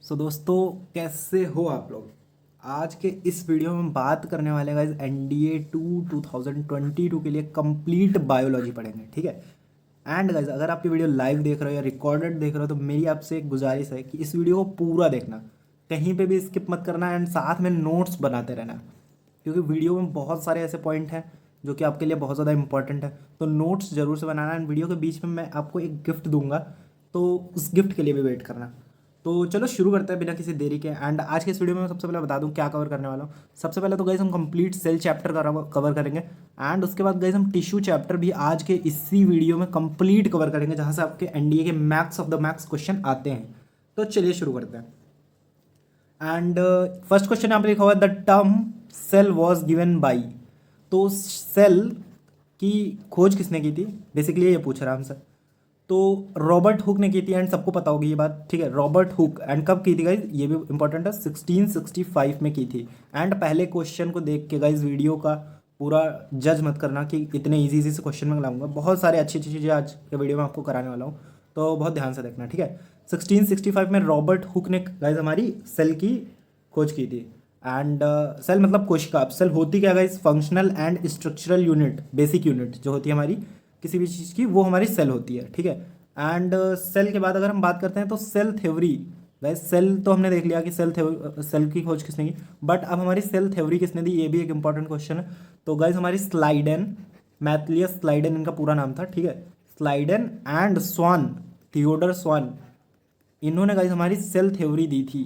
दोस्तों, कैसे हो आप लोग। आज के इस वीडियो में हम बात करने वाले हैं गाइस एनडीए 2022 के लिए कंप्लीट बायोलॉजी पढ़ेंगे, ठीक है। एंड गाइस, अगर आप ये वीडियो लाइव देख रहे हो या रिकॉर्डेड देख रहे हो तो मेरी आपसे एक गुजारिश है कि इस वीडियो को पूरा देखना, कहीं पे भी स्किप मत करना एंड साथ में नोट्स बनाते रहना, क्योंकि वीडियो में बहुत सारे ऐसे पॉइंट हैं जो कि आपके लिए बहुत ज़्यादा इंपॉर्टेंट है। तो नोट्स जरूर से बनाना एंड वीडियो के बीच में मैं आपको एक गिफ्ट दूंगा, तो उस गिफ्ट के लिए भी वेट करना। तो चलो शुरू करते हैं बिना किसी देरी के। एंड आज के इस वीडियो में मैं सबसे पहले बता दूं क्या कवर करने वाला हूँ। सबसे पहले तो गाइस हम कंप्लीट सेल चैप्टर कवर करेंगे एंड उसके बाद गाइस हम टिश्यू चैप्टर भी आज के इसी वीडियो में कंप्लीट कवर करेंगे, जहां से आपके एनडीए के max of the max question आते हैं। तो चलिए शुरू करते हैं। एंड फर्स्ट क्वेश्चन यहाँ पे लिखा हुआ है the term cell was given by. तो सेल की खोज किसने की थी, बेसिकली ये पूछ रहा है हमसे। तो रॉबर्ट हुक ने की थी एंड सबको पता होगी ये बात, ठीक है। रॉबर्ट हुक एंड कब की थी गाइज, ये भी इंपॉर्टेंट है, 1665 में की थी। एंड पहले क्वेश्चन को देख के गाइज वीडियो का पूरा जज मत करना कि इतने इजी इजी से क्वेश्चन में लाऊंगा, बहुत सारे अच्छी अच्छी चीज़ें आज के वीडियो में आपको कराने वाला हूँ, तो बहुत ध्यान से देखना, ठीक है। 1665 में रॉबर्ट हुक ने गाइज हमारी सेल की खोज की थी। एंड सेल मतलब कोशिका। अब सेल होती क्या guys, functional and structural unit, basic unit जो होती है हमारी किसी भी चीज़ की, वो हमारी सेल होती है, ठीक है। एंड सेल के बाद अगर हम बात करते हैं तो सेल थ्योरी। गाइज सेल तो हमने देख लिया कि सेल की खोज किसने की, बट अब हमारी सेल थ्योरी किसने दी, ये भी एक इंपॉर्टेंट क्वेश्चन है। तो गाइज हमारी स्लाइडेन, मैथलियस स्लाइडेन इनका पूरा नाम था, ठीक है। Schleiden and Schwann, Theodor Schwann, इन्होंने गाइज हमारी सेल थ्योरी दी थी,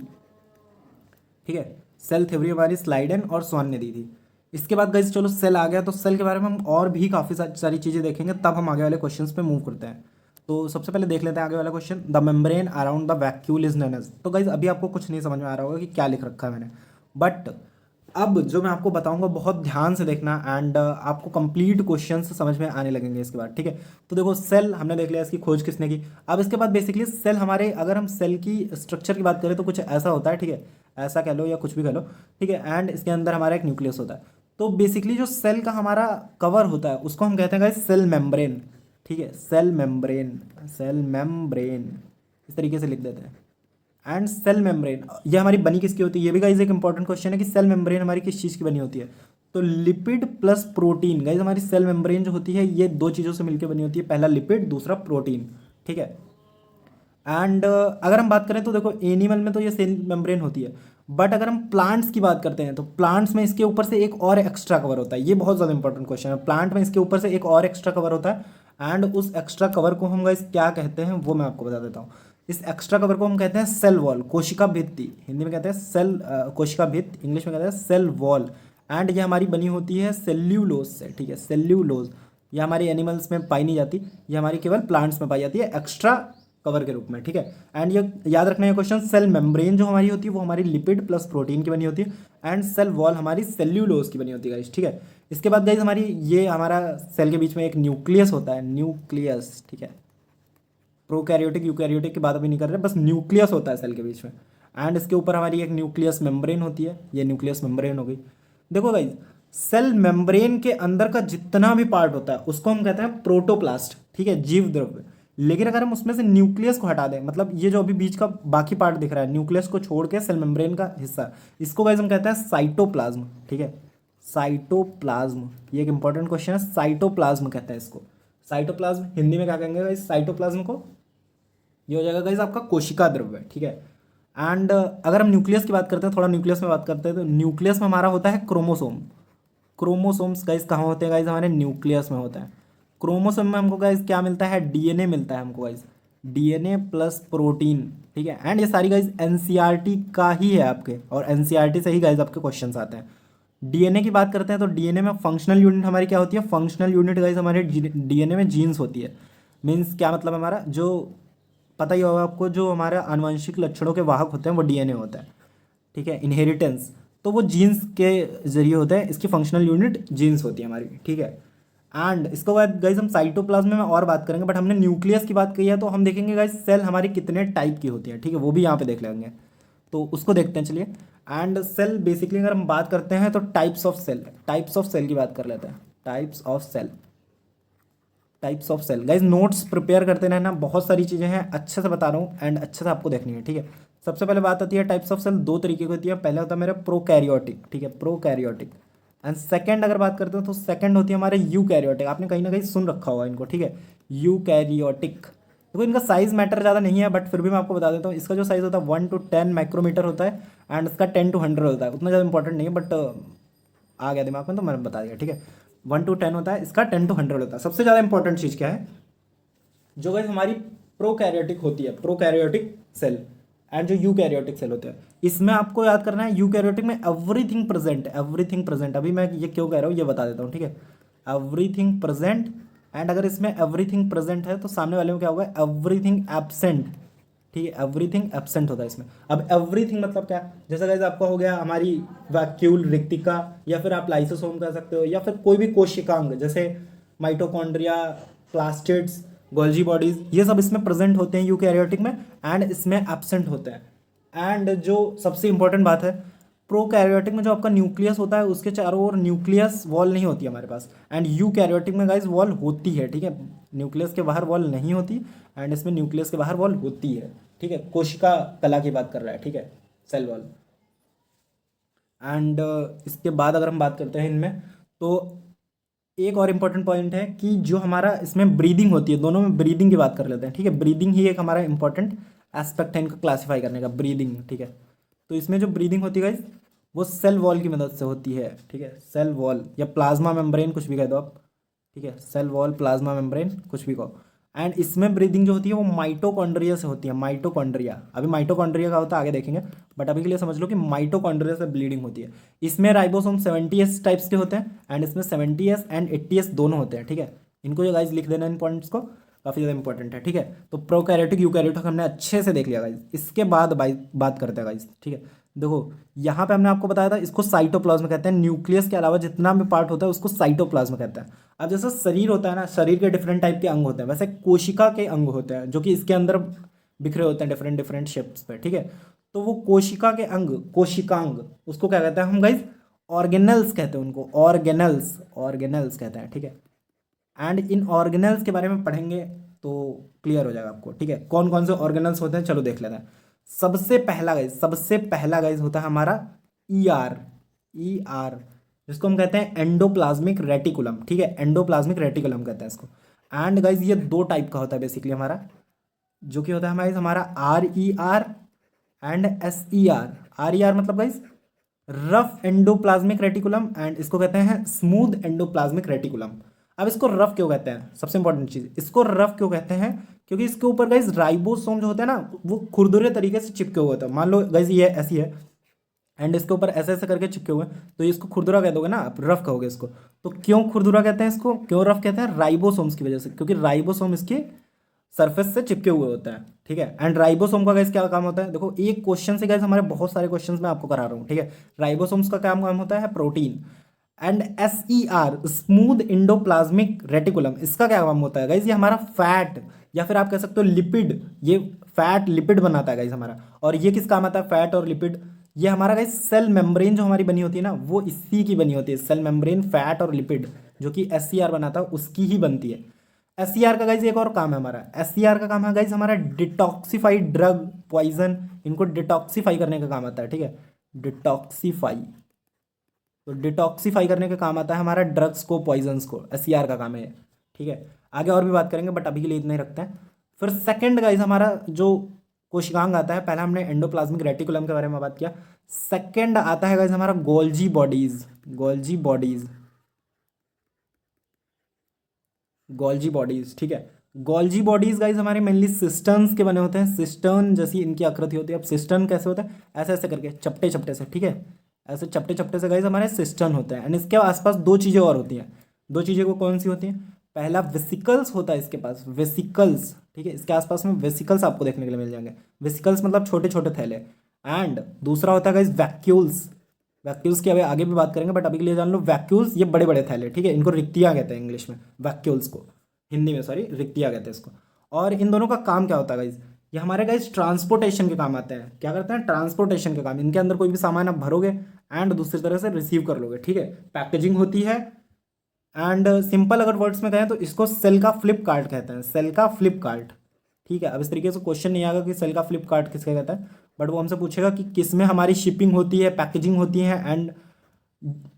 ठीक है। सेल थ्योरी हमारी स्लाइडन और स्वान ने दी थी। इसके बाद गाइज चलो सेल आ गया, तो सेल के बारे में हम और भी काफ़ी सारी चीज़ें देखेंगे, तब हम आगे वाले क्वेश्चंस पे मूव करते हैं। तो सबसे पहले देख लेते हैं आगे वाला question, the membrane around the vacuole is known as. तो गाइज अभी आपको कुछ नहीं समझ में आ रहा होगा कि क्या लिख रखा है मैंने, बट अब जो मैं आपको बताऊंगा बहुत ध्यान से देखना एंड आपको कंप्लीट क्वेश्चन समझ में आने लगेंगे इसके बाद, ठीक है। तो देखो सेल हमने देख लिया, इसकी खोज किसने की। अब इसके बाद बेसिकली सेल हमारे, अगर हम सेल की स्ट्रक्चर की बात करें तो कुछ ऐसा होता है, ठीक है, ऐसा कह लो या कुछ भी कह लो, ठीक है। एंड इसके अंदर हमारा एक न्यूक्लियस होता है। तो बेसिकली जो सेल का हमारा कवर होता है उसको हम कहते हैं गाइस सेल मेम्ब्रेन, ठीक है। सेल मेम्ब्रेन, सेल मेम्ब्रेन इस तरीके से लिख देते हैं। एंड सेल मेम्ब्रेन ये हमारी बनी किसकी होती है, ये भी गाइज एक इंपॉर्टेंट क्वेश्चन है कि सेल मेम्ब्रेन हमारी किस चीज़ की बनी होती है। तो लिपिड प्लस प्रोटीन, गाइज हमारी सेल मेम्ब्रेन जो होती है ये दो चीज़ों से मिलकर बनी होती है, पहला लिपिड दूसरा प्रोटीन, ठीक है। एंड अगर हम बात करें तो देखो एनिमल में तो ये सेल मेम्ब्रेन होती है, बट अगर हम प्लांट्स की बात करते हैं तो प्लांट्स में इसके ऊपर से एक और एक्स्ट्रा कवर होता है। ये बहुत ज़्यादा इंपॉर्टेंट क्वेश्चन है, प्लांट में इसके ऊपर से एक और एक्स्ट्रा कवर होता है एंड उस एक्स्ट्रा कवर को हम गाइस क्या कहते हैं वो मैं आपको बता देता हूँ। इस एक्स्ट्रा कवर को हम कहते हैं सेल वॉल, कोशिका भित्ति, हिंदी में कहते हैं सेल कोशिका भित्ति, इंग्लिश में कहते हैं सेल वॉल। एंड ये हमारी बनी होती है सेल्यूलोज से, ठीक है, सेल्यूलोज। ये हमारी एनिमल्स में पाई नहीं जाती, ये हमारी केवल प्लांट्स में पाई जाती है एक्स्ट्रा कवर के रूप में, ठीक है। एंड ये याद रखना है क्वेश्चन, सेल मेम्ब्रेन जो हमारी होती है वो हमारी लिपिड प्लस प्रोटीन की बनी होती है एंड सेल वॉल हमारी सेल्यूलोज की बनी होती है गाइस, ठीक है। इसके बाद गाइस हमारी ये हमारा सेल के बीच में एक न्यूक्लियस होता है, न्यूक्लियस, ठीक है। प्रोकैरियोटिक यूकैरियोटिक की बात अभी नहीं कर रहे, बस न्यूक्लियस होता है सेल के बीच में। एंड इसके ऊपर हमारी एक न्यूक्लियस मेम्ब्रेन होती है, ये न्यूक्लियस मेम्ब्रेन हो गई। देखो गाइज सेल मेम्ब्रेन के अंदर का जितना भी पार्ट होता है उसको हम कहते हैं प्रोटोप्लास्ट, ठीक है, जीव द्रव्य। लेकिन अगर हम उसमें से न्यूक्लियस को हटा दें, मतलब ये जो अभी बीच का बाकी पार्ट दिख रहा है न्यूक्लियस को छोड़ के सेल मेम्ब्रेन का हिस्सा, इसको गाइज हम कहते हैं साइटोप्लाज्म, ठीक है। साइटोप्लाज्म ये एक इंपॉर्टेंट क्वेश्चन है, साइटोप्लाज्म कहते हैं इसको। साइटोप्लाज्म हिंदी में क्या कहेंगे गाइज साइटोप्लाज्म को, ये हो जाएगा गाइज आपका कोशिका द्रव्य, ठीक है। एंड अगर हम न्यूक्लियस की बात करते हैं, थोड़ा न्यूक्लियस में बात करते हैं, तो न्यूक्लियस में हमारा होता है क्रोमोसोम। क्रोमोसोम्स गाइज कहाँ होते हैं गाइज, हमारे न्यूक्लियस में होता है। क्रोमोसोम में हमको गाइज क्या मिलता है, डीएनए मिलता है हमको गाइज, डीएनए प्लस प्रोटीन, ठीक है। एंड ये सारी गाइज एनसीईआरटी का ही है आपके, और एनसीईआरटी से ही गाइज आपके क्वेश्चंस आते हैं। डीएनए की बात करते हैं तो डीएनए में फंक्शनल यूनिट हमारी क्या होती है, फंक्शनल यूनिट गाइज हमारे डीएनए में जीन्स होती है। मीन्स क्या मतलब हमारा, जो पता ही होगा आपको, जो हमारा आनुवंशिक लक्षणों के वाहक होते हैं वो डीएनए होता है, ठीक है, इनहेरिटेंस। तो वो जीन्स के जरिए होता है, इसकी फंक्शनल यूनिट जीन्स होती है हमारी, ठीक है। एंड इसके बाद गाइज हम साइटोप्लाज्म में और बात करेंगे, बट हमने न्यूक्लियस की बात की है तो हम देखेंगे गाइज सेल हमारी कितने टाइप की होती है, ठीक है, वो भी यहाँ पे देख लेंगे, तो उसको देखते हैं चलिए। एंड सेल बेसिकली अगर हम बात करते हैं तो types of cell, types of cell की बात कर लेते हैं, types of cell, types of cell. Guys notes prepare करते रहना, बहुत सारी चीज़ें हैं, अच्छे से बता रहा हूँ एंड अच्छे से आपको देखनी है, ठीक है। सबसे पहले बात आती है टाइप्स ऑफ सेल, दो तरीके की होती है। पहले होता है मेरा प्रोकैरियोटिक, ठीक है, प्रोकैरियोटिक। एंड सेकंड अगर बात करते हो तो सेकंड होती है हमारे यूकैरियोटिक। आपने कहीं ना कहीं सुन रखा होगा इनको, ठीक है, यूकैरियोटिक। देखो इनका साइज मैटर ज़्यादा नहीं है, बट फिर भी मैं आपको बता देता हूँ, इसका जो साइज होता है 1 to 10 माइक्रोमीटर होता है, एंड इसका 10 to 100 होता है। उतना ज़्यादा इंपॉर्टेंट नहीं है, बट आ गया दिमाग में तो मैंने बता दिया, ठीक है। 1 to 10 होता है, इसका 10 to 100 होता है। सबसे ज़्यादा इंपॉर्टेंट चीज़ क्या है, जो गाइस हमारी प्रोकैरियोटिक होती है, प्रोकैरियोटिक सेल, एंड जो यूकैरियोटिक सेल होते हैं, इसमें आपको याद करना है यूकैरियोटिक में एवरीथिंग प्रेजेंट, एवरीथिंग प्रेजेंट। अभी मैं ये क्यों कह रहा हूँ ये बता देता हूँ, ठीक है। एवरीथिंग प्रेजेंट, एंड अगर इसमें एवरीथिंग प्रेजेंट है तो सामने वाले में क्या होगा, एवरीथिंग एब्सेंट, ठीक है, एवरीथिंग एब्सेंट होता है इसमें। अब एवरीथिंग मतलब क्या, जैसा गाइस आपका हो गया हमारी वैक्यूल रिक्तिका, या फिर आप लाइसोसोम कह सकते हो, या फिर कोई भी कोशिकांग जैसे माइटोकॉन्ड्रिया, प्लास्टिड्स, गोल्जी बॉडीज, ये सब इसमें प्रेजेंट होते हैं यूकैरियोटिक में, एंड इसमें एब्सेंट होते हैं। एंड जो सबसे इंपॉर्टेंट बात है, प्रोकैरियोटिक में जो आपका न्यूक्लियस होता है उसके चारों ओर न्यूक्लियस वॉल नहीं होती हमारे पास, एंड यूकैरियोटिक में गाइस वॉल होती है, ठीक है। न्यूक्लियस के बाहर वॉल नहीं होती, एंड इसमें न्यूक्लियस के बाहर वॉल होती है, ठीक है। कोशिका कला की बात कर रहा है, ठीक है, सेल वॉल। एंड इसके बाद अगर हम बात करते हैं इनमें, तो एक और इम्पॉर्टेंट पॉइंट है कि जो हमारा इसमें ब्रीदिंग होती है, दोनों में ब्रीदिंग की बात कर लेते हैं, ठीक है। ब्रीदिंग ही एक हमारा इंपॉर्टेंट एस्पेक्ट है इनको क्लासीफाई करने का, ब्रीदिंग, ठीक है। तो इसमें जो ब्रीदिंग होती है गाइस, वो सेल वॉल की मदद से होती है, ठीक है। सेल वॉल या प्लाज्मा मेम्ब्रेन कुछ भी कह दो आप, ठीक है, सेल वॉल, प्लाज्मा मेम्ब्रेन कुछ भी कहो। एंड इसमें ब्रीदिंग जो होती है वो माइटोकॉन्ड्रिया से होती है, माइटोकॉन्ड्रिया। अभी माइटोकॉन्ड्रिया का होता है आगे देखेंगे, बट अभी के लिए समझ लो कि माइटोकॉन्ड्रिया से ब्लीडिंग होती है। इसमें राइबोसोम 70S टाइप्स के होते हैं, एंड इसमें 70S एंड 80S दोनों होते हैं, ठीक है। इनको जो गाइज लिख देना इन पॉइंट्स को, काफ़ी ज़्यादा इंपॉर्टेंट है, ठीक है। तो प्रोकैरियोटिक यूकैरियोटिक हमने अच्छे से देख लिया गाइज। इसके बाद बात करते हैं गाइज, ठीक है। देखो यहाँ पे हमने आपको बताया था, इसको साइटोप्लाज्म कहते हैं। न्यूक्लियस के अलावा जितना भी पार्ट होता है उसको साइटोप्लाज्म कहते हैं। अब जैसे शरीर होता है ना, शरीर के डिफरेंट टाइप के अंग होते हैं, वैसे कोशिका के अंग होते हैं जो कि इसके अंदर बिखरे होते हैं डिफरेंट डिफरेंट शेप्स पे, ठीक है। तो वो कोशिका के अंग, कोशिकांग, उसको क्या कहते हैं हम गाइज, ऑर्गेनल्स कहते हैं उनको, ऑर्गेनल्स, ऑर्गेनल्स कहते हैं, ठीक है। एंड इन ऑर्गेनल्स के बारे में पढ़ेंगे तो क्लियर हो जाएगा आपको, ठीक है। कौन कौन से ऑर्गेनल्स होते हैं चलो देख लेते हैं। सबसे पहला गाइज होता है हमारा ER, ER, जिसको हम कहते हैं एंडोप्लाज्मिक रेटिकुलम, ठीक है, एंडोप्लाज्मिक रेटिकुलम कहते हैं इसको। एंड गाइज ये दो टाइप का होता है बेसिकली हमारा, जो कि होता है हमारा RER एंड SER। RER मतलब guys rough endoplasmic reticulum, and इसको कहते हैं स्मूथ एंडोप्लाज्मिक रेटिकुलम। अब इसको रफ क्यों कहते हैं, सबसे इंपॉर्टेंट चीज, इसको रफ क्यों कहते हैं, क्योंकि इसके ऊपर गाइज राइबोसोम जो होता है ना, वो खुरदुरे तरीके से चिपके हुए होता है। मान लो गाइज ये ऐसी है, एंड इसके ऊपर ऐसे ऐसे करके चिपके हुए हैं, तो इसको खुरदुरा कह दोगे ना आप, रफ कहोगे इसको। तो क्यों खुरदुरा कहते हैं इसको, क्यों रफ कहते हैं, राइबोसोम्स की वजह से, क्योंकि राइबोसोम इसके सरफेस से चिपके हुए होता है, ठीक है। एंड राइबोसोम का गाइस क्या काम होता है, देखो एक क्वेश्चन से गाइस हमारे बहुत सारे क्वेश्चंस मैं आपको करा रहा हूँ, ठीक है। राइबोसोम्स का काम काम होता है protein. And SER smooth endoplasmic reticulum, इसका क्या काम होता है गाइस, ये हमारा फैट, या फिर आप कह सकते हो लिपिड, ये फैट लिपिड बनाता है गाइस हमारा। और ये किस काम आता है, फैट और लिपिड, ये हमारा गाइस सेल मेम्ब्रेन जो हमारी बनी होती है ना, वो इसी की बनी होती है, सेल मेम्ब्रेन, फैट और लिपिड, जो कि SER बनाता है उसकी ही बनती है। SER का गाइज एक और काम है हमारा, SER का काम है गाइज हमारा डिटॉक्सिफाइड ड्रग, पॉइजन, इनको डिटॉक्सिफाई करने का काम आता है, ठीक है, डिटॉक्सिफाई। तो डिटॉक्सिफाई करने का काम आता है हमारा ड्रग्स को, पॉइजन्स को, SER का काम है, ठीक है। आगे और भी बात करेंगे, बट अभी के लिए इतना ही रखते हैं। फिर सेकंड गाइज हमारा जो कोशिकांग आता है, पहला हमने एंडोप्लाज्मिक रेटिकुलम के बारे में बात किया, सेकंड आता है गाइज हमारा Golgi bodies, Golgi bodies, Golgi bodies, ठीक है। गोल्जी बॉडीज गाइज हमारे मेनली सिस्टर्न्स के बने होते हैं, सिस्टर्न जैसी इनकी आकृति होती है। अब सिस्टर्न कैसे होता है, ऐसे ऐसे करके चपटे चपटे से, ठीक है, ऐसे चपटे चपटे से गाइज हमारे सिस्टर्न होते हैं। एंड इसके आसपास दो चीज़ें और होती हैं, दो चीज़ें को कौन सी होती हैं, पहला वेसिकल्स होता है इसके पास, वेसिकल्स, ठीक है, इसके आसपास में वेसिकल्स आपको देखने के लिए मिल जाएंगे। वेसिकल्स मतलब छोटे छोटे थैले। एंड दूसरा होता है गाइज वैक्यूल्स, वैक्यूल्स की अभी आगे भी बात करेंगे, बट अभी के लिए जान लो वैक्यूल्स ये बड़े बड़े थैले, ठीक है, इनको रिक्तियाँ कहते हैं इंग्लिश में, वैक्यूल्स को, हिंदी में सॉरी रिक्तियाँ कहते हैं इसको। और इन दोनों का काम क्या होता है गाइज, ये हमारे गाइज ट्रांसपोर्टेशन के काम आते हैं। क्या करते हैं, ट्रांसपोर्टेशन के काम। इनके अंदर कोई भी सामान आप भरोगे एंड दूसरी तरह से रिसीव कर लोगे, ठीक है, पैकेजिंग होती है। एंड सिंपल अगर वर्ड्स में कहें तो इसको सेल का फ्लिप कार्ट कहते हैं, सेल का फ्लिप कार्ट, ठीक है। अब इस तरीके से क्वेश्चन नहीं आएगा कि सेल का फ्लिप कार्ट किसका कहता है, बट वो हमसे पूछेगा कि किस में हमारी शिपिंग होती है, पैकेजिंग होती है एंड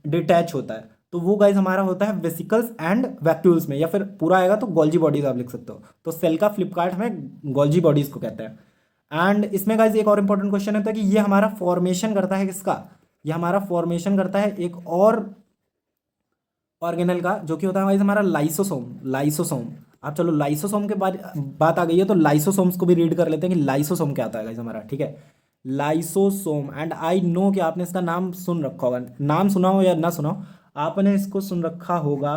डिटैच होता है। तो वो गाइज हमारा होता है वेसिकल्स एंड वैक्यूल्स में, या फिर पूरा आएगा तो गोल्जी बॉडीज आप लिख सकते हो। तो सेल का फ्लिपकार्ट हमें गोल्जी बॉडीज को कहते हैं। एंड इसमें गाइज एक और इंपॉर्टेंट क्वेश्चन होता है कि ये हमारा फॉर्मेशन करता है किसका, ये हमारा फॉर्मेशन करता है एक और ऑर्गेनल का, जो कि होता है गाइज हमारा लाइसोसोम। लाइसोसोम, आप चलो लाइसोसोम के बाद बात आ गई है तो लाइसोसोम्स को भी रीड कर लेते हैं कि लाइसोसोम क्या होता है गाइज हमारा, ठीक है। लाइसोसोम, एंड आई नो कि आपने इसका नाम सुन रखा होगा, नाम सुना हो या ना सुना हो, आपने इसको सुन रखा होगा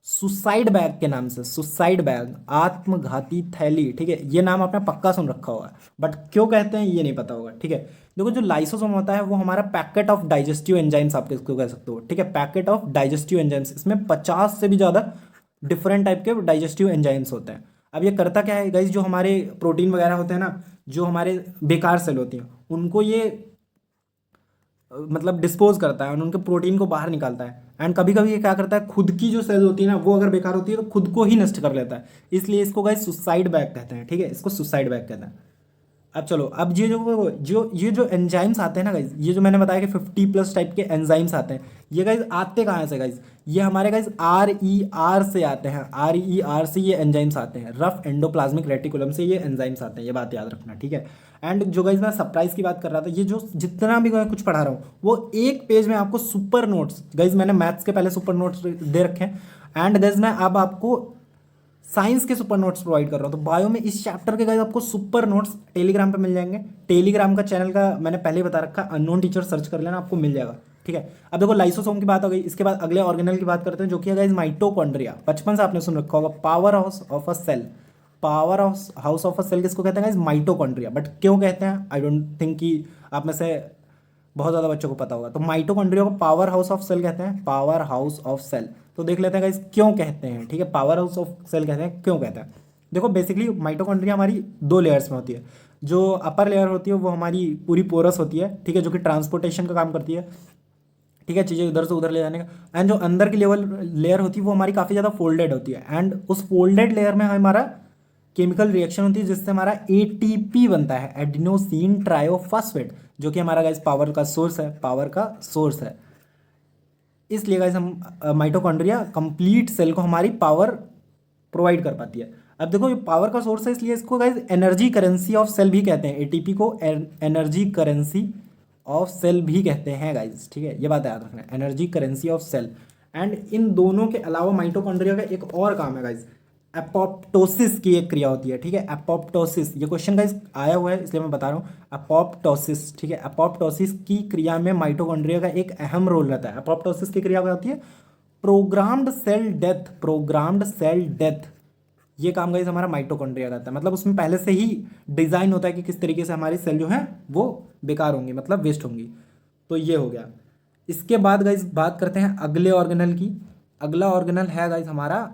सुसाइड बैग के नाम से। सुसाइड बैग, आत्मघाती थैली, ठीक है, ये नाम आपने पक्का सुन रखा होगा, बट क्यों कहते हैं ये नहीं पता होगा, ठीक है। देखो जो लाइसोसोम होता है वो हमारा पैकेट ऑफ डाइजेस्टिव एंजाइम्स आप इसको कह सकते हो, ठीक है, पैकेट ऑफ डाइजेस्टिव एंजाइम्स। इसमें 50 से भी ज़्यादा डिफरेंट टाइप के डाइजेस्टिव एंजाइम्स होते हैं। अब ये करता क्या है गाइस, जो हमारे प्रोटीन वगैरह होते हैं ना, जो हमारे बेकार सेल होती हैं, उनको ये मतलब डिस्पोज करता है और उनके प्रोटीन को बाहर निकालता है। एंड कभी कभी ये क्या करता है, खुद की जो सेल होती है ना, वो अगर बेकार होती है तो खुद को ही नष्ट कर लेता है। इसलिए इसको गाइस सुसाइड बैग कहते हैं, ठीक है, इसको सुसाइड बैग कहते हैं। अब चलो, अब ये जो एंजाइम्स आते हैं ना गाइज, ये जो मैंने बताया कि 50+ टाइप के एंजाइम्स आते हैं, ये गाइज आते कहाँ से गाइज, ये हमारे गाइज RER से आते हैं। RER से ये एंजाइम्स आते हैं, रफ एंडोप्लाज्मिक रेटिकुलम से ये एंजाइम्स आते हैं, ये बात याद रखना, ठीक है। एंड जो गाइज मैं सरप्राइज की बात कर रहा था, ये जो जितना भी मैं कुछ पढ़ा रहा हूँ वो एक पेज में आपको सुपर नोट्स, गाइज मैंने मैथ्स के पहले सुपर नोट्स दे रखे हैं, एंड गाइज मैं अब आपको साइंस के सुपर नोट्स प्रोवाइड कर रहा हूँ। तो बायो में इस चैप्टर के गाइस आपको सुपर नोट्स टेलीग्राम पे मिल जाएंगे। टेलीग्राम का चैनल का मैंने पहले ही बता रखा, अननोन टीचर सर्च कर लेना, आपको मिल जाएगा, ठीक है। अब देखो लाइसोसोम की बात हो गई, इसके बाद अगले ऑर्गेनल की बात करते हैं, जो कि है गाइस माइटोकॉन्ड्रिया। बचपन से आपने सुन रखा होगा, power house of a cell. Power house of a cell किसको कहते हैं गाइस, माइटोकॉन्ड्रिया। बट क्यों कहते हैं, आई डोंट थिंक कि आप में से बहुत ज़्यादा बच्चों को पता होगा। तो माइटोकॉन्ड्रिया को पावर हाउस ऑफ सेल कहते हैं, पावर हाउस ऑफ सेल। तो देख लेते हैं गाइस क्यों कहते हैं, ठीक है, पावर हाउस ऑफ सेल कहते हैं, क्यों कहते हैं। देखो बेसिकली माइटोकॉन्ड्रिया हमारी 2 लेयर्स में होती है। जो अपर लेयर होती है वो हमारी पूरी पोरस होती है, ठीक है, जो कि ट्रांसपोर्टेशन का काम करती है, ठीक है, चीज़ें इधर से उधर ले जाने का। एंड जो अंदर की लेयर होती है वो हमारी काफ़ी ज़्यादा फोल्डेड होती है। एंड उस फोल्डेड लेयर में हमारा केमिकल रिएक्शन होती है जिससे हमारा ATP बनता है, एडिनोसिन ट्रायोफॉस्फेट, जो कि हमारा गाइस पावर का सोर्स है, पावर का सोर्स है। इसलिए गाइस हम माइटोकॉन्ड्रिया कंप्लीट सेल को हमारी पावर प्रोवाइड कर पाती है। अब देखो ये पावर का सोर्स है, इसलिए इसको guys energy currency of cell भी कहते हैं। ATP को एनर्जी करेंसी ऑफ सेल भी कहते हैं गाइस, ठीक है, ये बात याद रखना, energy currency of cell. And इन दोनों के अलावा माइटोकॉन्ड्रिया का एक और काम है गाइस, एपोप्टोसिस की एक क्रिया होती है, ठीक है, एपोप्टोसिस। ये क्वेश्चन गाइस आया हुआ है इसलिए मैं बता रहा हूँ, एपोप्टोसिस, ठीक है। एपोप्टोसिस की क्रिया में माइटोकॉन्ड्रिया का एक अहम रोल रहता है। एपोप्टोसिस की क्रिया क्या होती है, programmed cell death, programmed cell death. ये काम गाइस हमारा माइटोकॉन्ड्रिया करता है, मतलब उसमें पहले से ही डिजाइन होता है कि किस तरीके से हमारी सेल जो है वो बेकार होंगी, मतलब वेस्ट होंगी। तो ये हो गया। इसके बाद गाइस बात करते हैं अगले ऑर्गेनल की। अगला ऑर्गेनल है गाइस हमारा,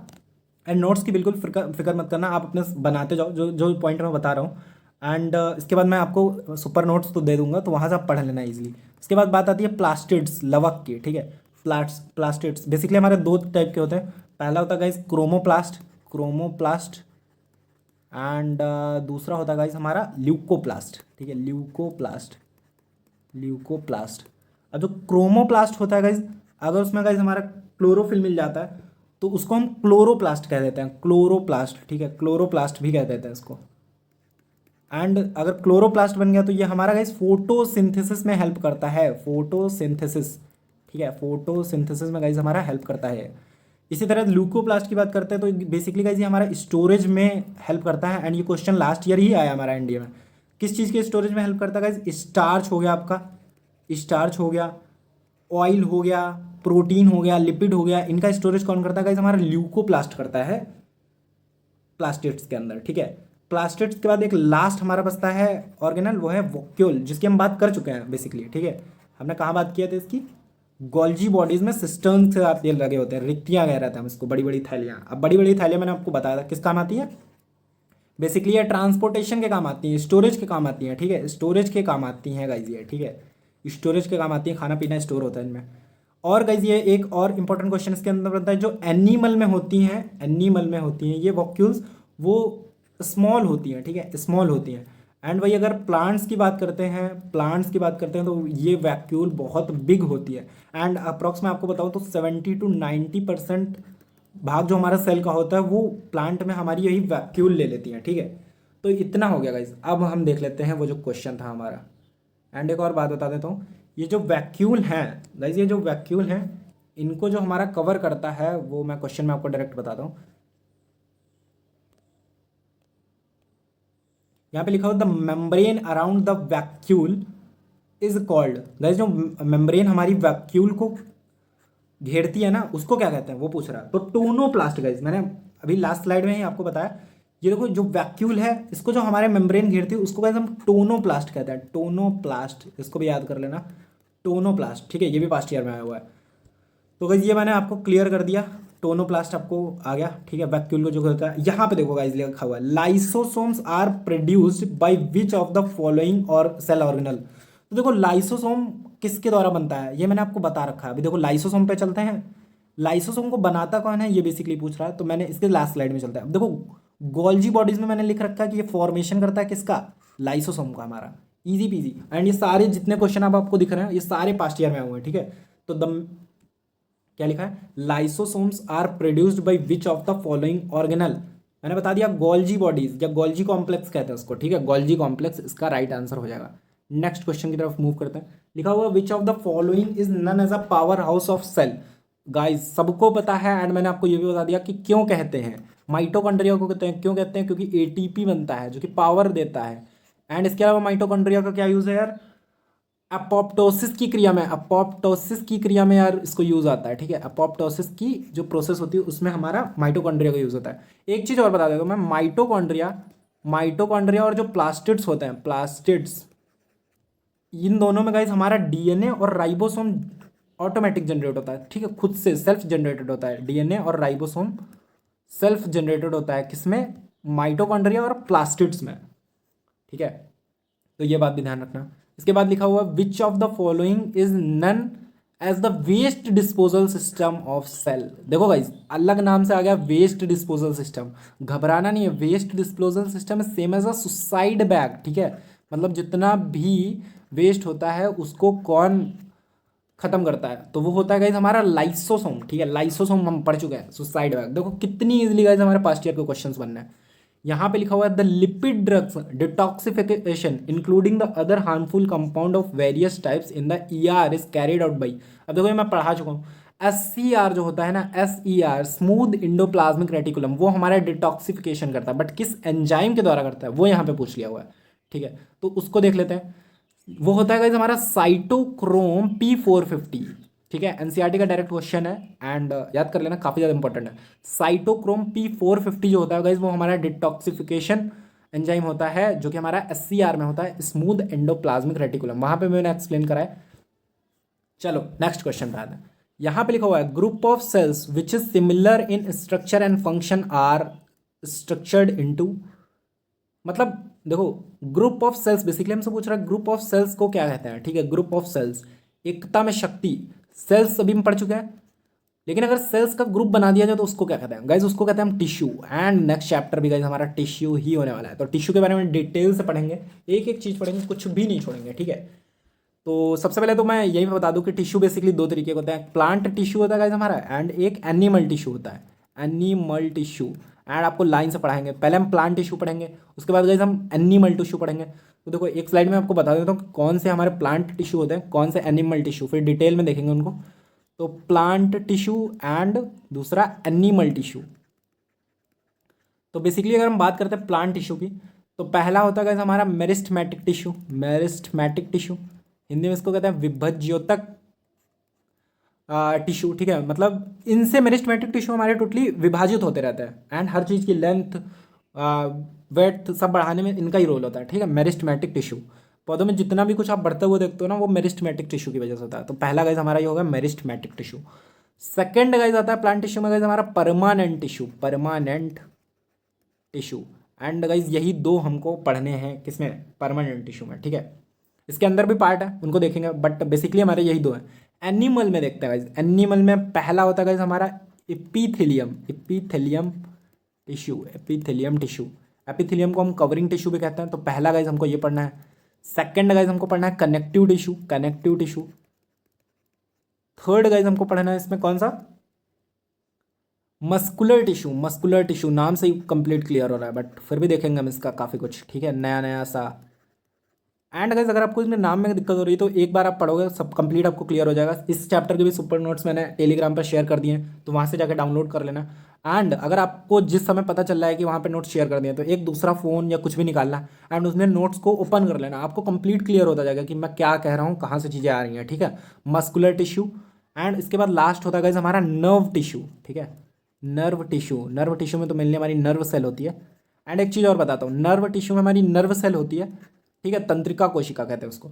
एंड नोट्स की बिल्कुल फिक्र मत करना, आप अपने बनाते जाओ जो जो पॉइंट मैं बता रहा हूँ। एंड इसके बाद मैं आपको सुपर नोट्स तो दे दूंगा, तो वहाँ से आप पढ़ लेना इजीली। इसके बाद बात आती है प्लास्टिड्स, लवक की, ठीक है। प्लास्टिड्स बेसिकली हमारे 2 टाइप के होते हैं। पहला होता है गाइस क्रोमोप्लास्ट, क्रोमोप्लास्ट, एंड दूसरा होता है गाइस हमारा ल्यूकोप्लास्ट, ठीक है, ल्यूकोप्लास्ट, ल्यूकोप्लास्ट। अब जो क्रोमोप्लास्ट होता है गाइस, अगर उसमें गाइस हमारा क्लोरोफिल मिल जाता है तो उसको हम क्लोरोप्लास्ट कह देते हैं, क्लोरोप्लास्ट, ठीक है, क्लोरोप्लास्ट भी कह देते हैं इसको। एंड अगर क्लोरोप्लास्ट बन गया तो ये हमारा गाइस फोटोसिंथेसिस में हेल्प करता है, फोटोसिंथेसिस, ठीक है, फोटोसिंथेसिस में गाइस हमारा हेल्प करता है। इसी तरह ल्यूकोप्लास्ट की बात करते हैं तो बेसिकली गाइस ये हमारा स्टोरेज में हेल्प करता है। एंड ये क्वेश्चन लास्ट ईयर ही आया हमारा इंडिया में, किस चीज़ के स्टोरेज में हेल्प करता है गाइस, स्टार्च हो गया आपका, स्टार्च हो गया, ऑयल हो गया, प्रोटीन हो गया, लिपिड हो गया, इनका स्टोरेज कौन करता है गाइस, हमारा ल्यूकोप्लास्ट करता है प्लास्टिड्स के अंदर, ठीक है। प्लास्टिड्स के बाद एक लास्ट हमारा बचता है ऑर्गेनल, वो है वोक्यूल, जिसकी हम बात कर चुके हैं बेसिकली, ठीक है। हमने कहाँ बात किया था इसकी, गोल्जी बॉडीज में सिस्टर्न से आप ये लगे होते हैं, रिक्तियाँ कह रहे थे हम इसको, बड़ी बड़ी थैलियाँ। अब बड़ी बड़ी थैलियाँ मैंने आपको बताया था किस काम आती है, बेसिकली ये ट्रांसपोर्टेशन के काम आती हैं, स्टोरेज के काम आती हैं, ठीक है, स्टोरेज के काम आती हैं गाइज ये, ठीक है, स्टोरेज के काम आती है, खाना पीना स्टोर होता है इनमें। और गाइज ये एक और इंपॉर्टेंट क्वेश्चन इसके अंदर बनता है, जो एनिमल में होती हैं, एनिमल में होती हैं ये वॉक्यूल्स, वो स्मॉल होती हैं, ठीक है, स्मॉल होती हैं। एंड वही अगर प्लांट्स की बात करते हैं, तो ये वैक्यूल बहुत बिग होती है। एंड अप्रॉक्स मैं आपको बताऊँ तो 70 to 90% भाग जो हमारा सेल का होता है वो प्लांट में हमारी यही वैक्यूल ले लेती हैं, ठीक है। तो इतना हो गया गाइज। अब हम देख लेते हैं वो जो क्वेश्चन था हमारा। एंड एक और बात बता देता हूँ, ये जो वैक्यूल हैं गाइज, ये जो वैक्यूल हैं इनको जो हमारा कवर करता है वो मैं क्वेश्चन में आपको डायरेक्ट बताता हूँ। यहाँ पे लिखा हो the membrane around the vacuole is called. Guys जो मेम्ब्रेन हमारी वैक्यूल को घेरती है ना उसको क्या कहते हैं वो पूछ रहा है। तो टोनोप्लास्ट गाइज, मैंने अभी लास्ट स्लाइड में ही आपको बताया। ये देखो जो वैक्यूल है इसको जो हमारे मेम्ब्रेन घेरती है उसको गाइज हम टोनोप्लास्ट कहते हैं। टोनोप्लास्ट, इसको भी याद कर लेना, टोनोप्लास्ट, ठीक है। ये भी पास्ट ईयर में आया हुआ है। तो गाइज ये मैंने आपको क्लियर कर दिया, टोनोप्लास्ट आपको आ गया, ठीक है। वैक्यूल को जो होता है, यहाँ पे देखो गाइज लिखा हुआ है lysosomes are produced by which of the following और सेल ऑर्गेनल। तो देखो लाइसोसोम किसके द्वारा बनता है ये मैंने आपको बता रखा है। अभी देखो लाइसोसोम पे चलते हैं, लाइसोसोम को बनाता कौन है ये बेसिकली पूछ रहा है। तो मैंने इसके लास्ट स्लाइड में चलता है। अब देखो गोल्जी बॉडीज में मैंने लिख रखा है कि ये फॉर्मेशन करता है किसका, लाइसोसोम का, हमारा इजी पीजी। एंड ये सारे जितने क्वेश्चन अब आपको दिख रहे हैं ये सारे पास्ट ईयर में हुए हैं, ठीक है। तो क्या लिखा है, lysosomes are produced by which of the following organelle. मैंने बता दिया गोल्जी बॉडीज या गोल्जी कॉम्प्लेक्स कहते हैं उसको, ठीक है। गोल्जी कॉम्प्लेक्स इसका राइट आंसर हो जाएगा। नेक्स्ट क्वेश्चन की तरफ मूव करते हैं। लिखा हुआ which of the following is known as a power house of cell. Guys सबको पता है एंड मैंने आपको ये भी बता दिया कि क्यों कहते हैं माइटोकॉन्ड्रिया को कहते हैं। क्यों कहते हैं, क्योंकि एटीपी बनता है जो कि पावर देता है। एंड इसके अलावा माइटोकॉन्ड्रिया का क्या यूज है यार, अपोप्टोसिस की क्रिया में यार इसको यूज आता है, ठीक है। अपोप्टोसिस की जो प्रोसेस होती है उसमें हमारा माइटोकॉन्ड्रिया का यूज होता है। एक चीज और बता देता हूँ मैं, माइटोकॉन्ड्रिया और जो प्लास्टिड्स होते हैं, प्लास्टिड्स, इन दोनों में गाइस हमारा डीएनए और राइबोसोम ऑटोमेटिक जनरेट होता है, ठीक है, खुद से सेल्फ जनरेटेड होता है। डीएनए और राइबोसोम सेल्फ जनरेटेड होता है किसमें, माइटोकॉन्ड्रिया और प्लास्टिड्स में, ठीक है। तो ये बात भी ध्यान रखना। इसके बाद लिखा हुआ which of the following is known as the waste disposal system of cell. देखो गाइस अलग नाम से आ गया वेस्ट डिस्पोजल सिस्टम, घबराना नहीं है। वेस्ट डिस्पोजल सिस्टम है same as a suicide bag, ठीक है। मतलब जितना भी वेस्ट होता है उसको कौन खत्म करता है, तो वो होता है गाइज हमारा लाइसोसोम, ठीक है। लाइसोसोम हम पढ़ चुके हैं। सुसाइड बैग देखो कितनी इजीली गाइज हमारे पास्ट ईयर के क्वेश्चंस बनने हैं। यहाँ पे लिखा हुआ है the lipid drugs detoxification including the other harmful compound of various types in the ER is carried out by. अब देखो ये मैं पढ़ा चुका हूँ। SCR जो होता है ना, SER स्मूथ इंडोप्लाज्मिक रेटिकुलम, वो हमारा डिटॉक्सिफिकेशन करता है, बट किस एंजाइम के द्वारा करता है वो यहाँ पे पूछ लिया हुआ है, ठीक है। तो उसको देख लेते हैं। वो होता है गाइस हमारा साइटोक्रोम P450, ठीक है। एनसीईआरटी का डायरेक्ट क्वेश्चन है एंड याद कर लेना, काफी ज्यादा इंपॉर्टेंट है। साइटोक्रोम P450 जो होता है गाइस वो हमारा डिटॉक्सिफिकेशन एंजाइम होता है जो कि हमारा SCR में होता है, स्मूथ एंडोप्लाज्मिक रेटिकुलम, वहां पे मैंने एक्सप्लेन करा है। चलो नेक्स्ट क्वेश्चन पे आते हैं। यहाँ पे लिखा हुआ है group of cells which is similar in structure and function are structured into. मतलब देखो ग्रुप ऑफ सेल्स बेसिकली हमसे पूछ रहा है ग्रुप ऑफ सेल्स को क्या कहते हैं, ठीक है। ग्रुप ऑफ सेल्स, एकता में शक्ति, सेल्स अभी हम पढ़ चुके हैं। लेकिन अगर सेल्स का ग्रुप बना दिया जाए तो उसको क्या कहते हैं गाइज, उसको कहते हैं हम टिश्यू। एंड नेक्स्ट चैप्टर भी गाइज हमारा टिश्यू ही होने वाला है। तो टिश्यू के बारे में डिटेल से पढ़ेंगे, एक एक चीज पढ़ेंगे, कुछ भी नहीं छोड़ेंगे, ठीक है। तो सबसे पहले तो मैं यही बता दूं कि टिश्यू बेसिकली दो तरीके के होते हैं। प्लांट टिश्यू होता है गाइज हमारा, एंड एक एनिमल टिश्यू होता है, एनिमल टिश्यू। एंड आपको लाइन से पढ़ाएंगे, पहले हम प्लांट टिश्यू पढ़ेंगे, उसके बाद गाइज हम एनिमल टिश्यू पढ़ेंगे। तो देखो एक स्लाइड में आपको बता देता हूँ कौन से हमारे प्लांट टिश्यू होते हैं, कौन से एनिमल टिश्यू, फिर डिटेल में देखेंगे उनको। तो प्लांट टिश्यू एंड दूसरा एनिमल टिश्यू। तो बेसिकली अगर हम बात करते हैं प्लांट टिश्यू की, तो पहला होता है गाइस हमारा meristematic tissue. Meristematic tissue Hindi में इसको कहते हैं विभज्योतक टिश्यू, ठीक है। मतलब इनसे मेरिस्टेमेटिक टिश्यू हमारे टोटली विभाजित होते रहते हैं एंड हर चीज़ की लेंथ वेथ सब बढ़ाने में इनका ही रोल होता है, ठीक है। मेरिस्टेमेटिक टिश्यू, पौधों में जितना भी कुछ आप बढ़ते हुए देखते हो ना वो मेरिस्टेमेटिक टिश्यू की वजह से होता है। तो पहला गाइस हमारा ये होगा मेरिस्टेमेटिक टिश्यू। सेकंड गाइस आता है प्लांट टिश्यू में गाइस हमारा permanent tissue, permanent tissue. And guys यही दो हमको पढ़ने हैं किसमें, परमानेंट टिश्यू में, ठीक है। इसके अंदर भी पार्ट है उनको देखेंगे, बट बेसिकली हमारे यही दो हैं। एनिमल में देखते हैं गाइस, एनिमल में पहला होता है गाइस हमारा epithelium, epithelium tissue, epithelium tissue. Epithelium को हम कवरिंग टिश्यू भी कहते हैं, तो पहला गाइज हमको ये पढ़ना है। सेकंड गाइज हमको पढ़ना है connective tissue, connective tissue. Third guys हमको पढ़ना है इसमें कौन सा, मस्कुलर टिश्यू, मस्कुलर टिश्यू। नाम से ही कंप्लीट क्लियर हो रहा है, बट फिर भी देखेंगे हम इसका काफ़ी कुछ, ठीक है, नया नया सा। एंड गाइज अगर आपको इसमें नाम में दिक्कत हो रही है तो एक बार आप पढ़ोगे सब कंप्लीट आपको क्लियर हो जाएगा। इस चैप्टर के भी सुपर नोट्स मैंने टेलीग्राम पर शेयर कर दिए हैं, तो वहाँ से जाकर डाउनलोड कर लेना। एंड अगर आपको जिस समय पता चल रहा है कि वहाँ पे नोट्स शेयर कर दिए, तो एक दूसरा फ़ोन या कुछ भी निकालना एंड उसमें नोट्स को ओपन कर लेना, आपको कंप्लीट क्लियर होता जाएगा कि मैं क्या कह रहा हूँ, कहाँ से चीज़ें आ रही हैं, ठीक है। मस्कुलर टिश्यू एंड इसके बाद लास्ट होता है गाइज हमारा नर्व टिश्यू, ठीक है, नर्व टिश्यू। नर्व टिश्यू में तो मेनली हमारी नर्व सेल होती है। एंड एक चीज़ और बताता हूँ, नर्व टिश्यू में हमारी नर्व सेल होती है, ठीक है, तंत्रिका कोशिका कहते हैं उसको।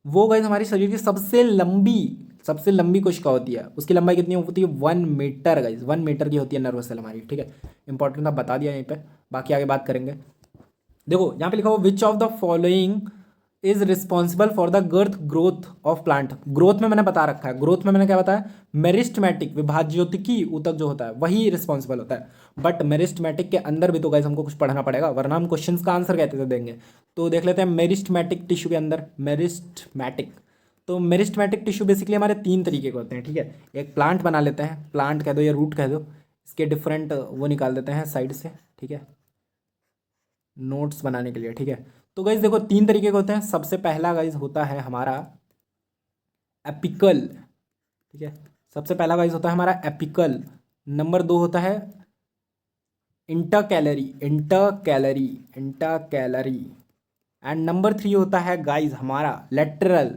वो गाइज हमारी शरीर की सबसे लंबी कोशिका होती है। उसकी लंबाई कितनी होती है, 1 मीटर गाइज, 1 मीटर की होती है नर्व सेल हमारी, ठीक है। इंपॉर्टेंट था, बता दिया यहीं पे, बाकी आगे बात करेंगे। देखो यहाँ पे लिखा हुआ which of the following is responsible for the girth growth of plant. Growth में मैंने बता रखा है, ग्रोथ में मैंने क्या बताया, मेरिस्टमैटिक विभाज्योतिकी ऊतक जो होता है वही रिस्पॉन्सिबल होता है। बट मेरिस्टमैटिक के अंदर भी तो गाइस हमको कुछ पढ़ना पड़ेगा, वरना हम क्वेश्चंस का आंसर कहते थे देंगे। तो देख लेते हैं मेरिस्टमैटिक टिश्यू के अंदर, मेरिस्टमैटिक। तो मेरिस्टमैटिक टिश्यू बेसिकली हमारे 3 तरीके के होते हैं, ठीक है। एक प्लांट बना लेते हैं, प्लांट कह दो या रूट कह दो, इसके डिफरेंट वो निकाल देते हैं साइड से, ठीक है, नोट्स बनाने के लिए, ठीक है। तो गाइज देखो 3 तरीके के होते हैं। सबसे पहला गाइज होता है हमारा एपिकल, ठीक है, सबसे पहला गाइज होता है हमारा एपिकल। नंबर 2 होता है intercalary, intercalary, intercalary. And number 3 होता है गाइज हमारा लेटरल,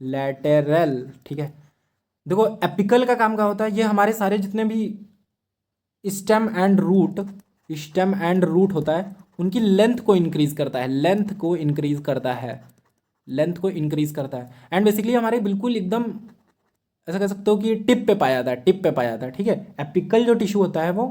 लेटरल, ठीक है। देखो एपिकल का काम क्या होता है, ये हमारे सारे जितने भी stem and root, stem and root होता है उनकी लेंथ को इंक्रीज करता है, लेंथ को इंक्रीज करता है, लेंथ को इंक्रीज करता है। एंड बेसिकली हमारे बिल्कुल एकदम ऐसा कह सकते हो कि टिप पे पाया जाता है, टिप पे पाया जाता है, ठीक है। एपिकल जो टिश्यू होता है वो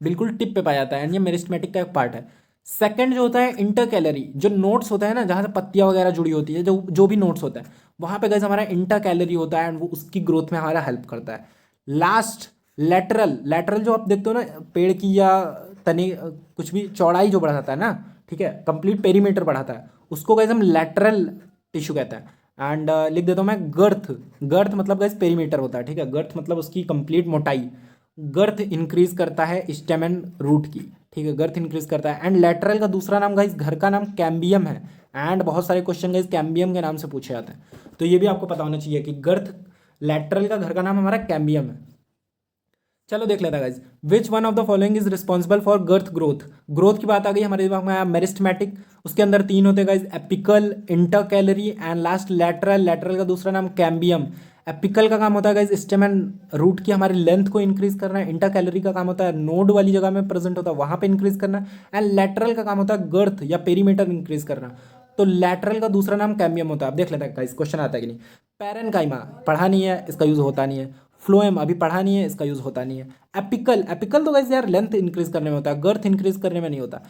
बिल्कुल टिप पे पाया जाता है, एंड ये मेरिस्टेमेटिक का एक पार्ट है। सेकंड जो होता है इंटरकैलरी, जो नोट्स होता है ना, जहाँ से पत्तियाँ वगैरह जुड़ी होती है, जो जो भी नोट्स होता है वहाँ पे गाइस हमारा इंटरकैलरी होता है, एंड वो उसकी ग्रोथ में हमारा हेल्प करता है। लास्ट लेटरल, लेटरल जो आप देखते हो ना पेड़ की या तने कुछ भी चौड़ाई जो बढ़ाता है ना, ठीक है, कंप्लीट पेरीमीटर बढ़ाता है, उसको गाइस हम लेटरल टिश्यू कहते हैं। एंड लिख देता हूँ मैं गर्थ, गर्थ मतलब गाइस पेरीमीटर होता है, ठीक है, गर्थ मतलब उसकी कंप्लीट मोटाई। गर्थ इंक्रीज करता है स्टेम एंड रूट की, ठीक है, गर्थ इंक्रीज करता है। एंड लेटरल का दूसरा नाम गाइस घर का नाम कैम्बियम है, एंड बहुत सारे क्वेश्चन गाइस कैम्बियम के नाम से पूछे जाते हैं, तो ये भी आपको पता होना चाहिए कि गर्थ लेटरल का घर का नाम हमारा कैम्बियम है। चलो देख लेता guys, which one of the following is responsible for girth growth. Growth की बात आ गई हमारे दिमाग में, आया मेरिस्टेमेटिक, उसके अंदर 3 होते हैं guys, apical, intercalary and last lateral. Lateral का दूसरा नाम कैम्बियम। एपिकल का काम होता है गाइज स्टेम एंड रूट की हमारी लेंथ को इंक्रीज करना है, इंटरकैलरी का काम होता है नोड वाली जगह में प्रेजेंट होता है वहां पे इंक्रीज करना, एंड लेटरल का काम होता है गर्थ या पेरीमीटर इंक्रीज करना। तो लेटरल का दूसरा नाम कैम्बियम होता है। अब देख लेते हैं गाइज क्वेश्चन आता है कि नहीं। पैरेनकाइमा पढ़ा नहीं है, इसका यूज होता नहीं है। फ्लोएम अभी पढ़ा नहीं है, इसका यूज होता नहीं है। एपिकल, एपिकल तो गाइस यार लेंथ इंक्रीज करने में होता है, गर्थ इंक्रीज करने में नहीं होता।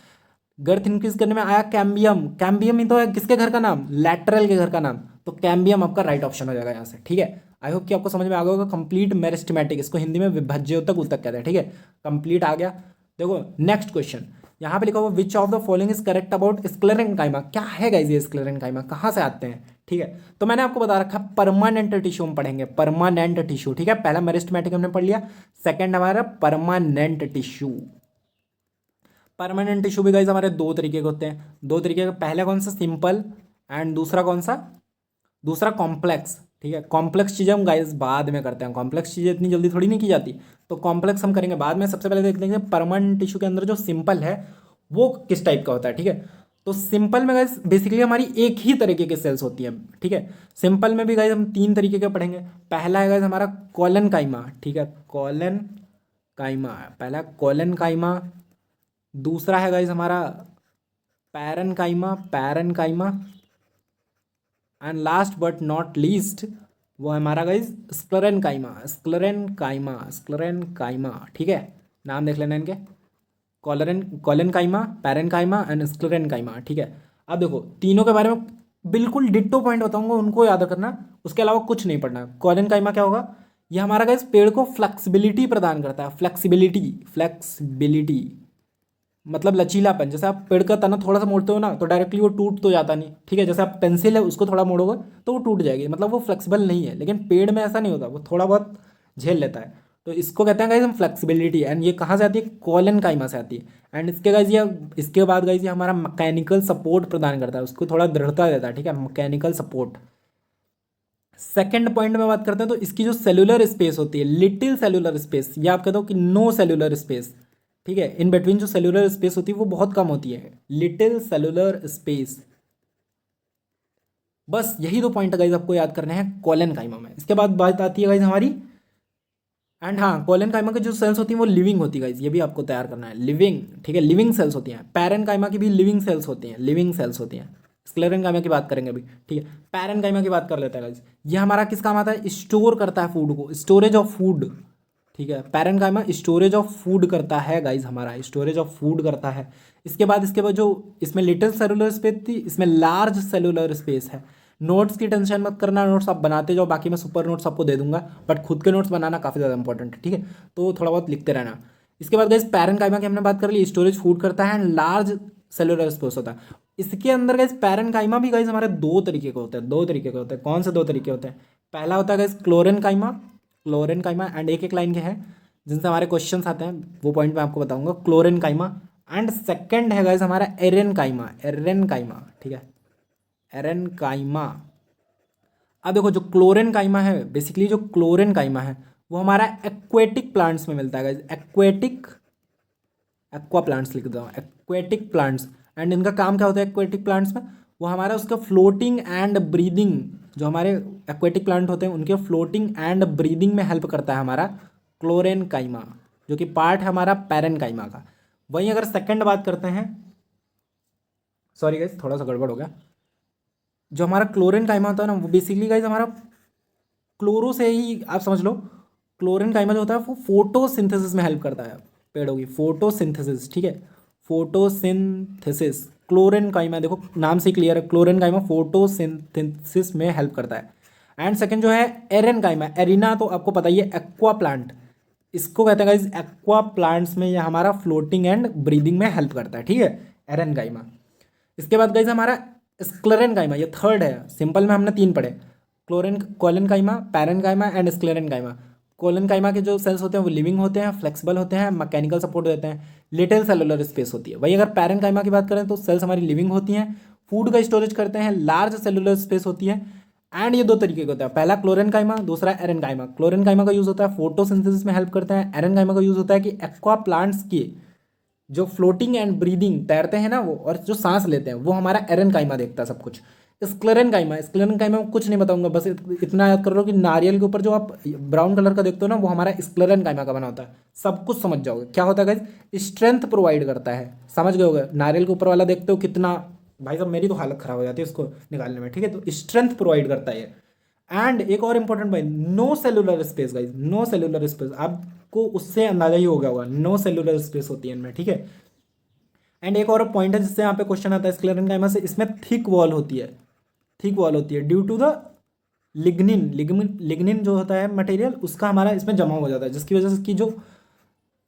गर्थ इंक्रीज करने में आया कैम्बियम, कैम्बियम ही तो है किसके घर का नाम, लेटरल के घर का नाम, तो कैम्बियम आपका राइट ऑप्शन हो जाएगा यहाँ से, ठीक है। आई होप कि आपको समझ में आ गया होगा। कंप्लीट मेरिस्टेमेटिक, इसको हिंदी में विभाज्योतक ऊतक कहते हैं, ठीक है। कंप्लीट आ गया। देखो नेक्स्ट क्वेश्चन यहाँ पे लिखा हुआ which of the following is correct about sclerenchyma. क्या है गाइस ये स्क्लेरेंकाइमा, कहाँ से आते हैं, ठीक है। तो मैंने आपको बता रखा परमानेंट टिश्यू हम पढ़ेंगे, परमानेंट टिश्यू, ठीक है। पहला मेरिस्टेमेटिक हमने पढ़ लिया, सेकंड हमारा परमानेंट टिश्यू। परमानेंट टिश्यू भी गाइस हमारे 2 तरीके के होते हैं, 2 तरीके का। पहला कौन सा, सिंपल, एंड दूसरा कौन सा, दूसरा कॉम्प्लेक्स, ठीक है। कॉम्प्लेक्स चीज़ें हम गाइस बाद में करते हैं, कॉम्प्लेक्स चीज़ें इतनी जल्दी थोड़ी नहीं की जाती, तो कॉम्प्लेक्स हम करेंगे बाद में। सबसे पहले देख लेंगे परमानेंट टिश्यू के अंदर जो सिंपल है वो किस टाइप का होता है, ठीक है। तो सिंपल में गाइस बेसिकली हमारी एक ही तरीके के सेल्स होती हैं, ठीक है। सिंपल में भी गाइस हम 3 तरीके के पढ़ेंगे। पहला है गाइस हमारा कॉलन काइमा, ठीक है, कॉलन काइमा, पहला कॉलन काइमा। दूसरा है गाइस हमारा parenchyma, parenchyma. And last but not least वो है हमारा गाइस स्क्लेरेन काइमा, स्क्लेरेन काइमा, स्क्लेरेन काइमा, ठीक है। नाम देख लेना इनके, कॉलरन, कॉलन काइमा, पैरन काइमा एंड स्क्लेरेन काइमा, ठीक है। अब देखो तीनों के बारे में बिल्कुल डिट्टो पॉइंट बताऊंगा, उनको याद करना, उसके अलावा कुछ नहीं पढ़ना। कॉलन काइमा क्या होगा, ये हमारा गाइस पेड़ को फ्लेक्सिबिलिटी प्रदान करता है, फ्लेक्सिबिलिटी, फ्लेक्सिबिलिटी, मतलब लचीलापन, जैसे आप पेड़ का तना थोड़ा सा मोड़ते हो ना तो डायरेक्टली वो टूट तो जाता नहीं, ठीक है। जैसे आप पेंसिल है उसको थोड़ा मोड़ोगे तो वो टूट जाएगी, मतलब वो फ्लेक्सिबल नहीं है। लेकिन पेड़ में ऐसा नहीं होता, वो थोड़ा बहुत झेल लेता है। तो इसको कहते हैं गाइज हम फ्लेक्सिबिलिटी। एंड ये कहाँ से आती है? कॉलन काइमा से आती है। एंड इसके गाइज ये, इसके बाद गाइज ये हमारा मैकेनिकल सपोर्ट प्रदान करता है, उसको थोड़ा दृढ़ता देता है, ठीक है, मैकेनिकल सपोर्ट। सेकंड पॉइंट में बात करते हैं तो इसकी जो सेलुलर स्पेस होती है, लिटिल सेलुलर स्पेस, या आप कहते हो कि नो सेलुलर स्पेस, ठीक है, इन बिटवीन जो सेलुलर स्पेस होती है वो बहुत कम होती है, लिटिल सेलुलर स्पेस। बस यही दो पॉइंट गाइज आपको याद करने हैं कॉलन काइमा में। इसके बाद बात आती है गाइज हमारी, एंड हाँ, कॉलन काइमा की जो सेल्स होती हैं वो लिविंग होती है गाइज, ये भी आपको तैयार करना है, लिविंग, ठीक है, लिविंग सेल्स होती हैं। पैरन काइमा की भी लिविंग सेल्स होती हैं, लिविंग सेल्स होती हैं। स्क्लेरन काइमा की बात करेंगे अभी, ठीक है। पैरन काइमा की बात कर लेते हैं गाइज। ये हमारा किस काम आता है? स्टोर करता है फूड को, स्टोरेज ऑफ फूड, ठीक है। पैरन काइमा स्टोरेज ऑफ फूड करता है गाइज, हमारा स्टोरेज ऑफ फूड करता है। इसके बाद जो इसमें लिटिल सेलुलर स्पेस थी, इसमें लार्ज सेलुलर स्पेस है। नोट्स की टेंशन मत करना, नोट्स आप बनाते जाओ, बाकी मैं सुपर नोट्स आपको दे दूंगा, बट खुद के नोट्स बनाना काफ़ी ज़्यादा इंपॉर्टेंट है, ठीक है। तो थोड़ा बहुत लिखते रहना। इसके बाद गाइस पैरन काइमा की हमने बात कर ली, स्टोरेज फूड करता है एंड लार्ज सेलुलर स्पेस होता है। इसके अंदर गाइस पैरन काइमा भी गाइस हमारे दो तरीके के होते हैं, दो तरीके के होते हैं। कौन से दो तरीके होते हैं? पहला होता है गाइस क्लोरेन काइमा, क्लोरेन काइमा, एंड एक एक लाइन के हैं जिनसे हमारे क्वेश्चन आते हैं, वो पॉइंट मैं आपको बताऊंगा। क्लोरेन काइमा। एंड सेकंड है गाइस हमारा एरेन काइमा, एरेन काइमा, ठीक है, एरेन काइमा। अब देखो जो क्लोरेन काइमा है, बेसिकली जो क्लोरेन काइमा है वो हमारा एक्वेटिक प्लांट्स में मिलता है गाइस, एक्वेटिक, एक्वा प्लांट्स लिख दो, एक्वेटिक प्लांट्स। एंड इनका काम क्या होता है एक्वेटिक प्लांट्स में? वो हमारा उसका फ्लोटिंग एंड ब्रीदिंग, जो हमारे एक्वेटिक प्लांट होते हैं उनके फ्लोटिंग एंड ब्रीदिंग में हेल्प करता है हमारा क्लोरेन काइमा, जो कि पार्ट है हमारा पैरन काइमा का। वहीं अगर सेकंड बात करते हैं, सॉरी गाइस थोड़ा सा गड़बड़ हो गया, जो हमारा क्लोरीन काइमा होता है ना वो बेसिकली गाइज हमारा क्लोरो से ही आप समझ लो, क्लोरीन काइमा जो होता है वो फोटोसिंथेसिस में हेल्प करता है पेड़ों की, फोटोसिंथेसिस, ठीक है, फोटोसिंथेसिस। क्लोरीन काइमा देखो नाम से क्लियर है, क्लोरीन काइमा फोटोसिंथेसिस में हेल्प करता है। एंड सेकंड जो है एरन काइमा, एरिना तो आपको पता ही है, एक्वा प्लांट, इसको कहते हैं गाइज एक्वा प्लांट्स में, यह हमारा फ्लोटिंग एंड ब्रीदिंग में हेल्प करता है, ठीक है, एरन काइमा। इसके बाद गाइज हमारा स्क्लेरन काइमा, ये थर्ड है, सिंपल में हमने तीन पढ़े, collenchyma, parenchyma and sclerenchyma. Collenchyma के जो सेल्स होते हैं वो लिविंग होते हैं, फ्लेक्सिबल होते हैं, मैकेनिकल सपोर्ट देते हैं, लिटिल सेलुलर स्पेस होती है। वही अगर पैरन काइमा की बात करें तो सेल्स हमारी लिविंग होती हैं, फूड का स्टोरेज करते हैं, लार्ज सेलुलर स्पेस होती है। एंड ये दो तरीके के होता है, पहला क्लोरेन काइमा, दूसरा एरन काइमा। क्लोरेन काइमा का यूज होता है फोटोसिंथेसिस में हेल्प करता है, एरन काइमा का यूज होता है कि एक्वा प्लांट्स की जो फ्लोटिंग एंड ब्रीदिंग, तैरते हैं ना वो, और जो सांस लेते हैं वो हमारा एरन काइमा देखता है सब कुछ। स्क्लेरन काइमा, स्क्लेरन काइमा में कुछ नहीं बताऊंगा, बस इतना याद कर लो कि नारियल के ऊपर जो आप ब्राउन कलर का देखते हो ना वो हमारा स्क्लेरन काइमा का बना होता है, सब कुछ समझ जाओगे क्या होता है गाइस, स्ट्रेंथ प्रोवाइड करता है, समझ गए होगे। नारियल के ऊपर वाला देखते हो कितना, भाई साहब मेरी तो हालत खराब हो जाती है इसको निकालने में, ठीक है, तो स्ट्रेंथ प्रोवाइड करता है ये। एंड एक और important point, no cellular space guys, no cellular space, आपको उससे अंदाजा ही हो गया होगा, नो सेलुलर स्पेस होती है इनमें, ठीक है। एंड एक और पॉइंट है जिससे यहाँ पे क्वेश्चन आता है स्क्लेरन काइमा से, इसमें थिक वॉल होती है, थिक वॉल होती है due to the lignin, lignin जो होता है मटेरियल उसका हमारा इसमें जमा हो जाता है, जिसकी वजह से इसकी जो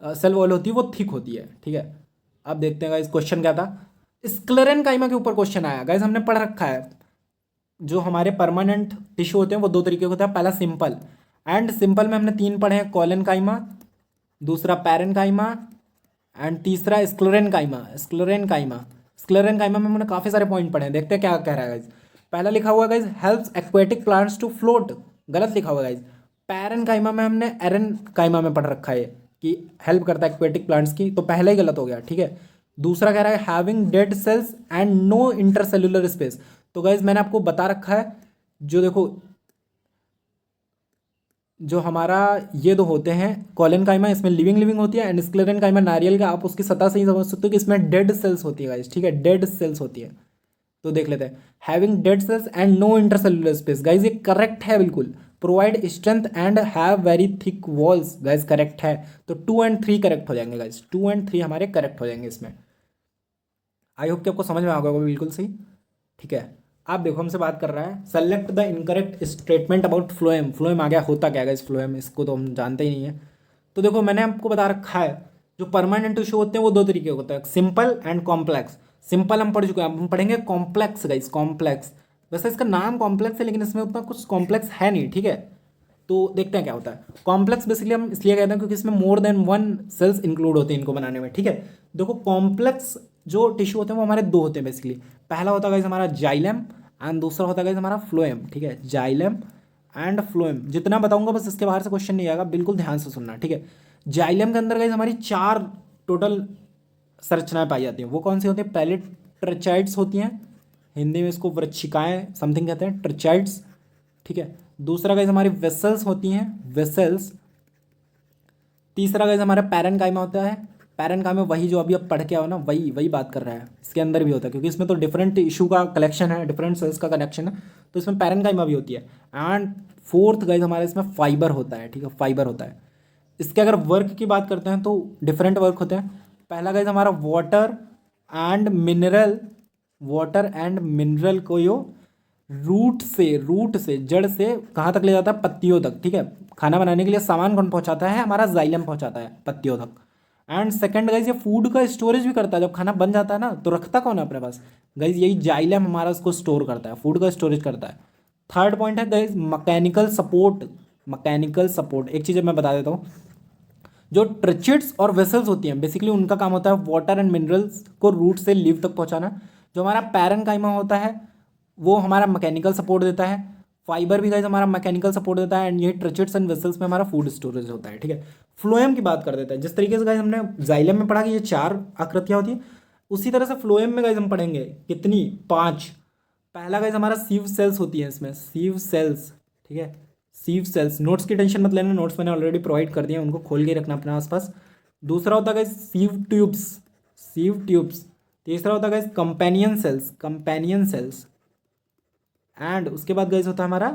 सेल वॉल होती है वो थिक होती है, ठीक है। अब देखते हैं गाइस क्वेश्चन क्या था, स्क्लेरन काइमा के ऊपर क्वेश्चन आया गाइस, हमने पढ़ रखा है जो हमारे परमानेंट टिश्यू होते हैं वो दो तरीके के होते हैं, पहला सिंपल, एंड सिंपल में हमने तीन पढ़े हैं, कॉलन काइमा, दूसरा पैरन काइमा, एंड तीसरा स्क्लेरन काइमा, स्क्लेरन काइमा। स्क्लेरन काइमा में हमने काफ़ी सारे पॉइंट पढ़े हैं, देखते हैं क्या कह रहा है गाइज। पहला लिखा हुआ guys helps aquatic plants to float, गलत लिखा हुआ गाइज। पैरन काइमा में हमने एरन काइमा में पढ़ रखा है कि हेल्प करता है एक्वेटिक प्लांट्स की, तो पहला ही गलत हो गया, ठीक है। दूसरा कह रहा है having dead cells and no intercellular space, तो गाइज मैंने आपको बता रखा है, जो देखो जो हमारा ये दो होते हैं कॉलन काइमा, इसमें लिविंग होती है, एंड स्क्लेरन काइमा नारियल का, आप उसकी सतह से ही समझ सकते हो कि इसमें डेड सेल्स होती है गाइज, ठीक है, डेड सेल्स होती है। तो देख लेते हैं, having dead cells and no intercellular space, guys ये करेक्ट है बिल्कुल। Provide strength and have very thick walls, guys correct है। तो 2 और 3 करेक्ट हो जाएंगे गाइज, 2 और 3 हमारे करेक्ट हो जाएंगे इसमें। आई होप कि आपको समझ में आ गया होगा बिल्कुल सही, ठीक है। आप देखो हमसे बात कर रहा है select the incorrect statement about phloem, phloem आ गया, होता क्या है इस फ्लोएम, इसको तो हम जानते ही नहीं है। तो देखो मैंने आपको बता रखा है जो परमानेंट टिश्यू होते हैं वो दो तरीके के होते हैं, सिंपल एंड कॉम्प्लेक्स। सिंपल हम पढ़ चुके हैं, अब हम पढ़ेंगे कॉम्प्लेक्स गाइस, कॉम्प्लेक्स। वैसे इसका नाम कॉम्प्लेक्स है लेकिन इसमें उतना कुछ कॉम्प्लेक्स है नहीं, ठीक है। तो देखते हैं क्या होता है। कॉम्प्लेक्स बेसिकली हम इसलिए कहते हैं क्योंकि इसमें more than one cells include होते हैं इनको बनाने में, ठीक है। देखो कॉम्प्लेक्स जो टिश्यू होते हैं वो हमारे दो होते हैं बेसिकली। पहला होता है गाइस हमारा जाइलम एंड दूसरा होता है गाइस हमारा फ्लोएम, ठीक है। जाइलम एंड फ्लोएम, जितना बताऊंगा बस इसके बाहर से क्वेश्चन नहीं आएगा, बिल्कुल ध्यान से सुनना, ठीक है। जाइलम के अंदर गाइस हमारी चार टोटल संरचनाएं पाई जाती हैं। वो कौन सी होती हैं? पहले ट्रचाइड्स होती हैं, हिंदी में इसको वृश्चिकाएं समथिंग कहते हैं, ट्रचाइड्स, ठीक है। दूसरा गाइस हमारी वेसल्स होती हैं, वेसल्स। तीसरा गाइस हमारा पैरेनकाइमा होता है। पैरेनकाइमा वही जो अभी आप पढ़ के आओ ना, वही वही बात कर रहा है, इसके अंदर भी होता है क्योंकि इसमें तो डिफरेंट इशू का कलेक्शन है, डिफरेंट सेल्स का कलेक्शन है, तो इसमें पैरेनकाइमा भी होती है। एंड फोर्थ गाइस हमारे इसमें फाइबर होता है, ठीक है, फाइबर होता है। इसके अगर वर्क की बात करते हैं तो डिफरेंट वर्क होते हैं। पहला गाइस हमारा water and mineral, water and mineral को यो रूट से जड़ से कहाँ तक ले जाता है? पत्तियों तक, ठीक है। खाना बनाने के लिए सामान कौन पहुंचाता है? हमारा जाइलम पहुंचाता है पत्तियों तक। एंड सेकंड गाइज ये फूड का स्टोरेज भी करता है, जब खाना बन जाता है ना तो रखता कौन है अपने पास? गाइज यही जाइलम हमारा उसको स्टोर करता है, फूड का स्टोरेज करता है। थर्ड पॉइंट है guys mechanical support. Mechanical support एक चीज़ मैं बता देता हूँ, जो ट्रिचिड्स और वेसल्स होती हैं बेसिकली उनका काम होता है वाटर एंड मिनरल्स को रूट से लीव तक पहुंचाना। जो हमारा पैरेनकाइमा होता है वो हमारा मैकेनिकल सपोर्ट देता है। फाइबर भी गाइस हमारा मैकेनिकल सपोर्ट देता है। एंड ये ट्रिचिड्स एंड वेसल्स में हमारा फूड स्टोरेज होता है, ठीक है। फ्लोएम की बात कर देते हैं। जिस तरीके से गाइस हमने जाइलम में पढ़ा कि ये चार आकृतियां होती हैं, उसी तरह से फ्लोएम में गाइस हम पढ़ेंगे कितनी? 5। पहला गाइस हमारा सीव सेल्स होती है, इसमें सीव सेल्स, ठीक है। सीव सेल्स, नोट्स की टेंशन मत लेना, नोट्स मैंने ऑलरेडी प्रोवाइड कर दिए, उनको खोल के रखना अपने आसपास। दूसरा होता है guys sieve tubes, sieve tubes. तीसरा होता है guys companion cells, companion cells. And उसके बाद गाइस होता है हमारा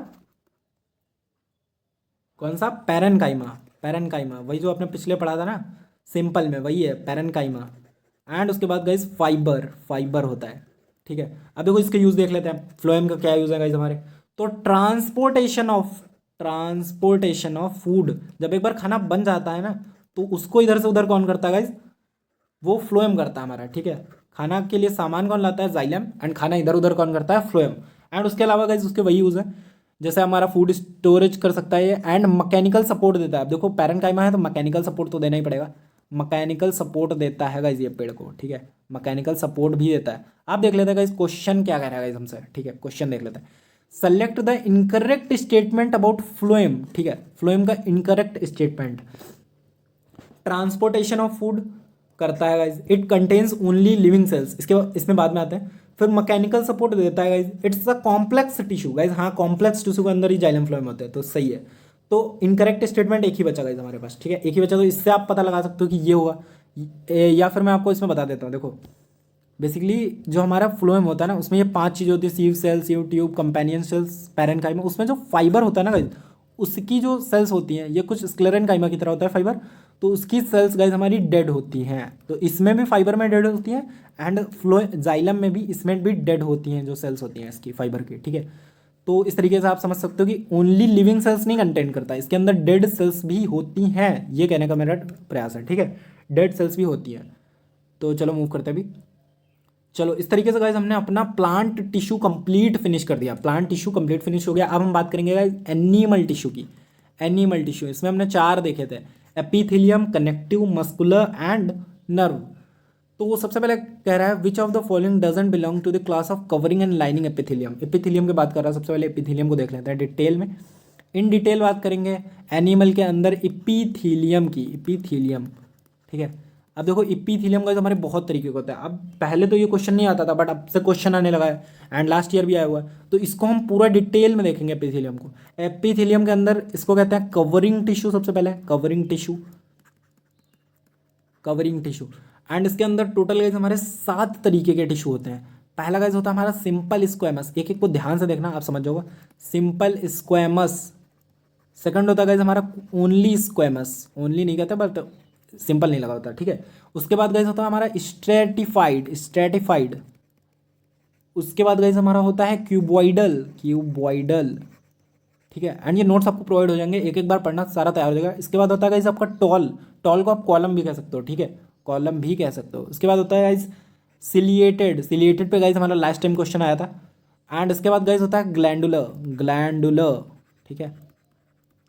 कौन सा? पैरेनकाइमा, पैरेनकाइमा वही जो आपने पिछले पढ़ा था ना सिंपल में, वही है पैरेनकाइमा। एंड उसके बाद गाइस फाइबर, फाइबर होता है, ठीक है। अब देखो इसके यूज देख लेते हैं, फ्लोएम का क्या यूज है गाइस हमारे। तो ट्रांसपोर्टेशन ऑफ फूड, जब एक बार खाना बन जाता है ना तो उसको इधर से उधर कौन करता है गाइस? वो फ्लोएम करता है हमारा, ठीक है। खाना के लिए सामान कौन लाता है? जाइलम। एंड खाना इधर उधर कौन करता है? फ्लोएम। एंड उसके अलावा गाइस उसके वही यूज़ है, जैसे हमारा फूड स्टोरेज कर सकता है ये, एंड मैकेनिकल सपोर्ट देता है। अब देखो पैरेनकाइमा है तो मैकेनिकल सपोर्ट तो देना ही पड़ेगा, मैकेनिकल सपोर्ट देता है गाइस ये पेड़ को, ठीक है। मैकेनिकल सपोर्ट भी देता है। आप देख लेते हैं गाइस क्वेश्चन क्या कह रहा है गाइस हमसे, ठीक है। क्वेश्चन देख लेते हैं। Select the incorrect statement about phloem, ठीक है। फ्लोएम का incorrect statement, transportation of food करता है guys, it contains only living cells, इसके इसमें बाद में आते हैं। फिर मैकेनिकल सपोर्ट देता है guys, it's a complex tissue guys, हाँ कॉम्प्लेक्स टिश्यू के अंदर ही जाइलम फ्लोएम होते हैं, तो सही है। तो इनकरेक्ट स्टेटमेंट एक ही बचा गाइज हमारे पास, ठीक है, एक ही बचा। तो इससे आप पता लगा सकते हो कि ये होगा, या फिर मैं आपको इसमें बता देता हूँ। देखो बेसिकली जो हमारा फ्लोएम होता है ना उसमें ये 5 चीज़ें होती है, sieve cell, sieve tube, companion cells, parenchyma. उसमें जो फाइबर होता है ना गाइज, उसकी जो सेल्स होती हैं ये कुछ स्क्लेरेनकाइमा की तरह होता है फाइबर, तो उसकी सेल्स गाइज हमारी डेड होती हैं। तो इसमें भी फाइबर में डेड होती हैं, एंड फ्लो जाइलम में भी, इसमें भी डेड होती हैं जो सेल्स होती हैं इसकी फाइबर की, ठीक है। तो इस तरीके से आप समझ सकते हो कि ओनली लिविंग सेल्स नहीं कंटेन करता, इसके अंदर डेड सेल्स भी होती हैं, ये कहने का मेरा प्रयास है, ठीक है। डेड सेल्स भी होती हैं। तो चलो मूव करते हैं अभी। चलो इस तरीके से गाइज हमने अपना प्लांट टिश्यू कंप्लीट फिनिश कर दिया, प्लांट टिश्यू कंप्लीट फिनिश हो गया। अब हम बात करेंगे गाइज एनिमल टिश्यू की। एनिमल टिश्यू इसमें हमने 4 देखे थे, epithelium, connective, muscular and nerve. तो वो सबसे पहले कह रहा है which of the following doesn't belong to the class of covering and lining epithelium. Epithelium की बात कर रहा है, सबसे पहले एपिथेलियम को देख लेते हैं डिटेल में। इन डिटेल बात करेंगे एनिमल के अंदर एपिथेलियम की, एपिथेलियम, ठीक है। अब देखो इपीथीलियम का हमारे बहुत तरीके का होता है। अब पहले तो ये क्वेश्चन नहीं आता था, बट अब से क्वेश्चन आने लगा है, एंड लास्ट ईयर भी आया हुआ है, तो इसको हम पूरा डिटेल में देखेंगे एपिथेलियम को। एपिथेलियम के अंदर इसको कहते हैं कवरिंग टिश्यू, सबसे पहले covering tissue, covering tissue. And इसके अंदर टोटल गाइज हमारे 7 तरीके के टिश्यू होते हैं। पहला गाइज होता है हमारा सिंपल स्क्वेमस, एक एक को ध्यान से देखना आप समझ जाओगे, सिंपल स्क्वेमस। सेकंड होता है गाइज हमारा ओनली स्क्वेमस, ओनली नहीं कहते बट सिंपल नहीं लगा होता, ठीक है। उसके बाद गाइज होता है हमारा स्ट्रेटिफाइड, स्ट्रेटिफाइड। उसके बाद गाइज हमारा होता है क्यूबॉइडल, क्यूबॉइडल। ठीक है। एंड ये नोट्स आपको प्रोवाइड हो जाएंगे, एक एक बार पढ़ना सारा तैयार हो जाएगा। इसके बाद होता है गाइस आपका टॉल, टॉल को आप कॉलम भी कह सकते हो, ठीक है, कॉलम भी कह सकते हो। इसके बाद होता है गाइस सिलिएटेड, सिलिएटेड पे गाइस हमारा लास्ट टाइम क्वेश्चन आया था। एंड इसके बाद गाइस होता है ग्लैंडुलर, ग्लैंडुलर, ठीक है।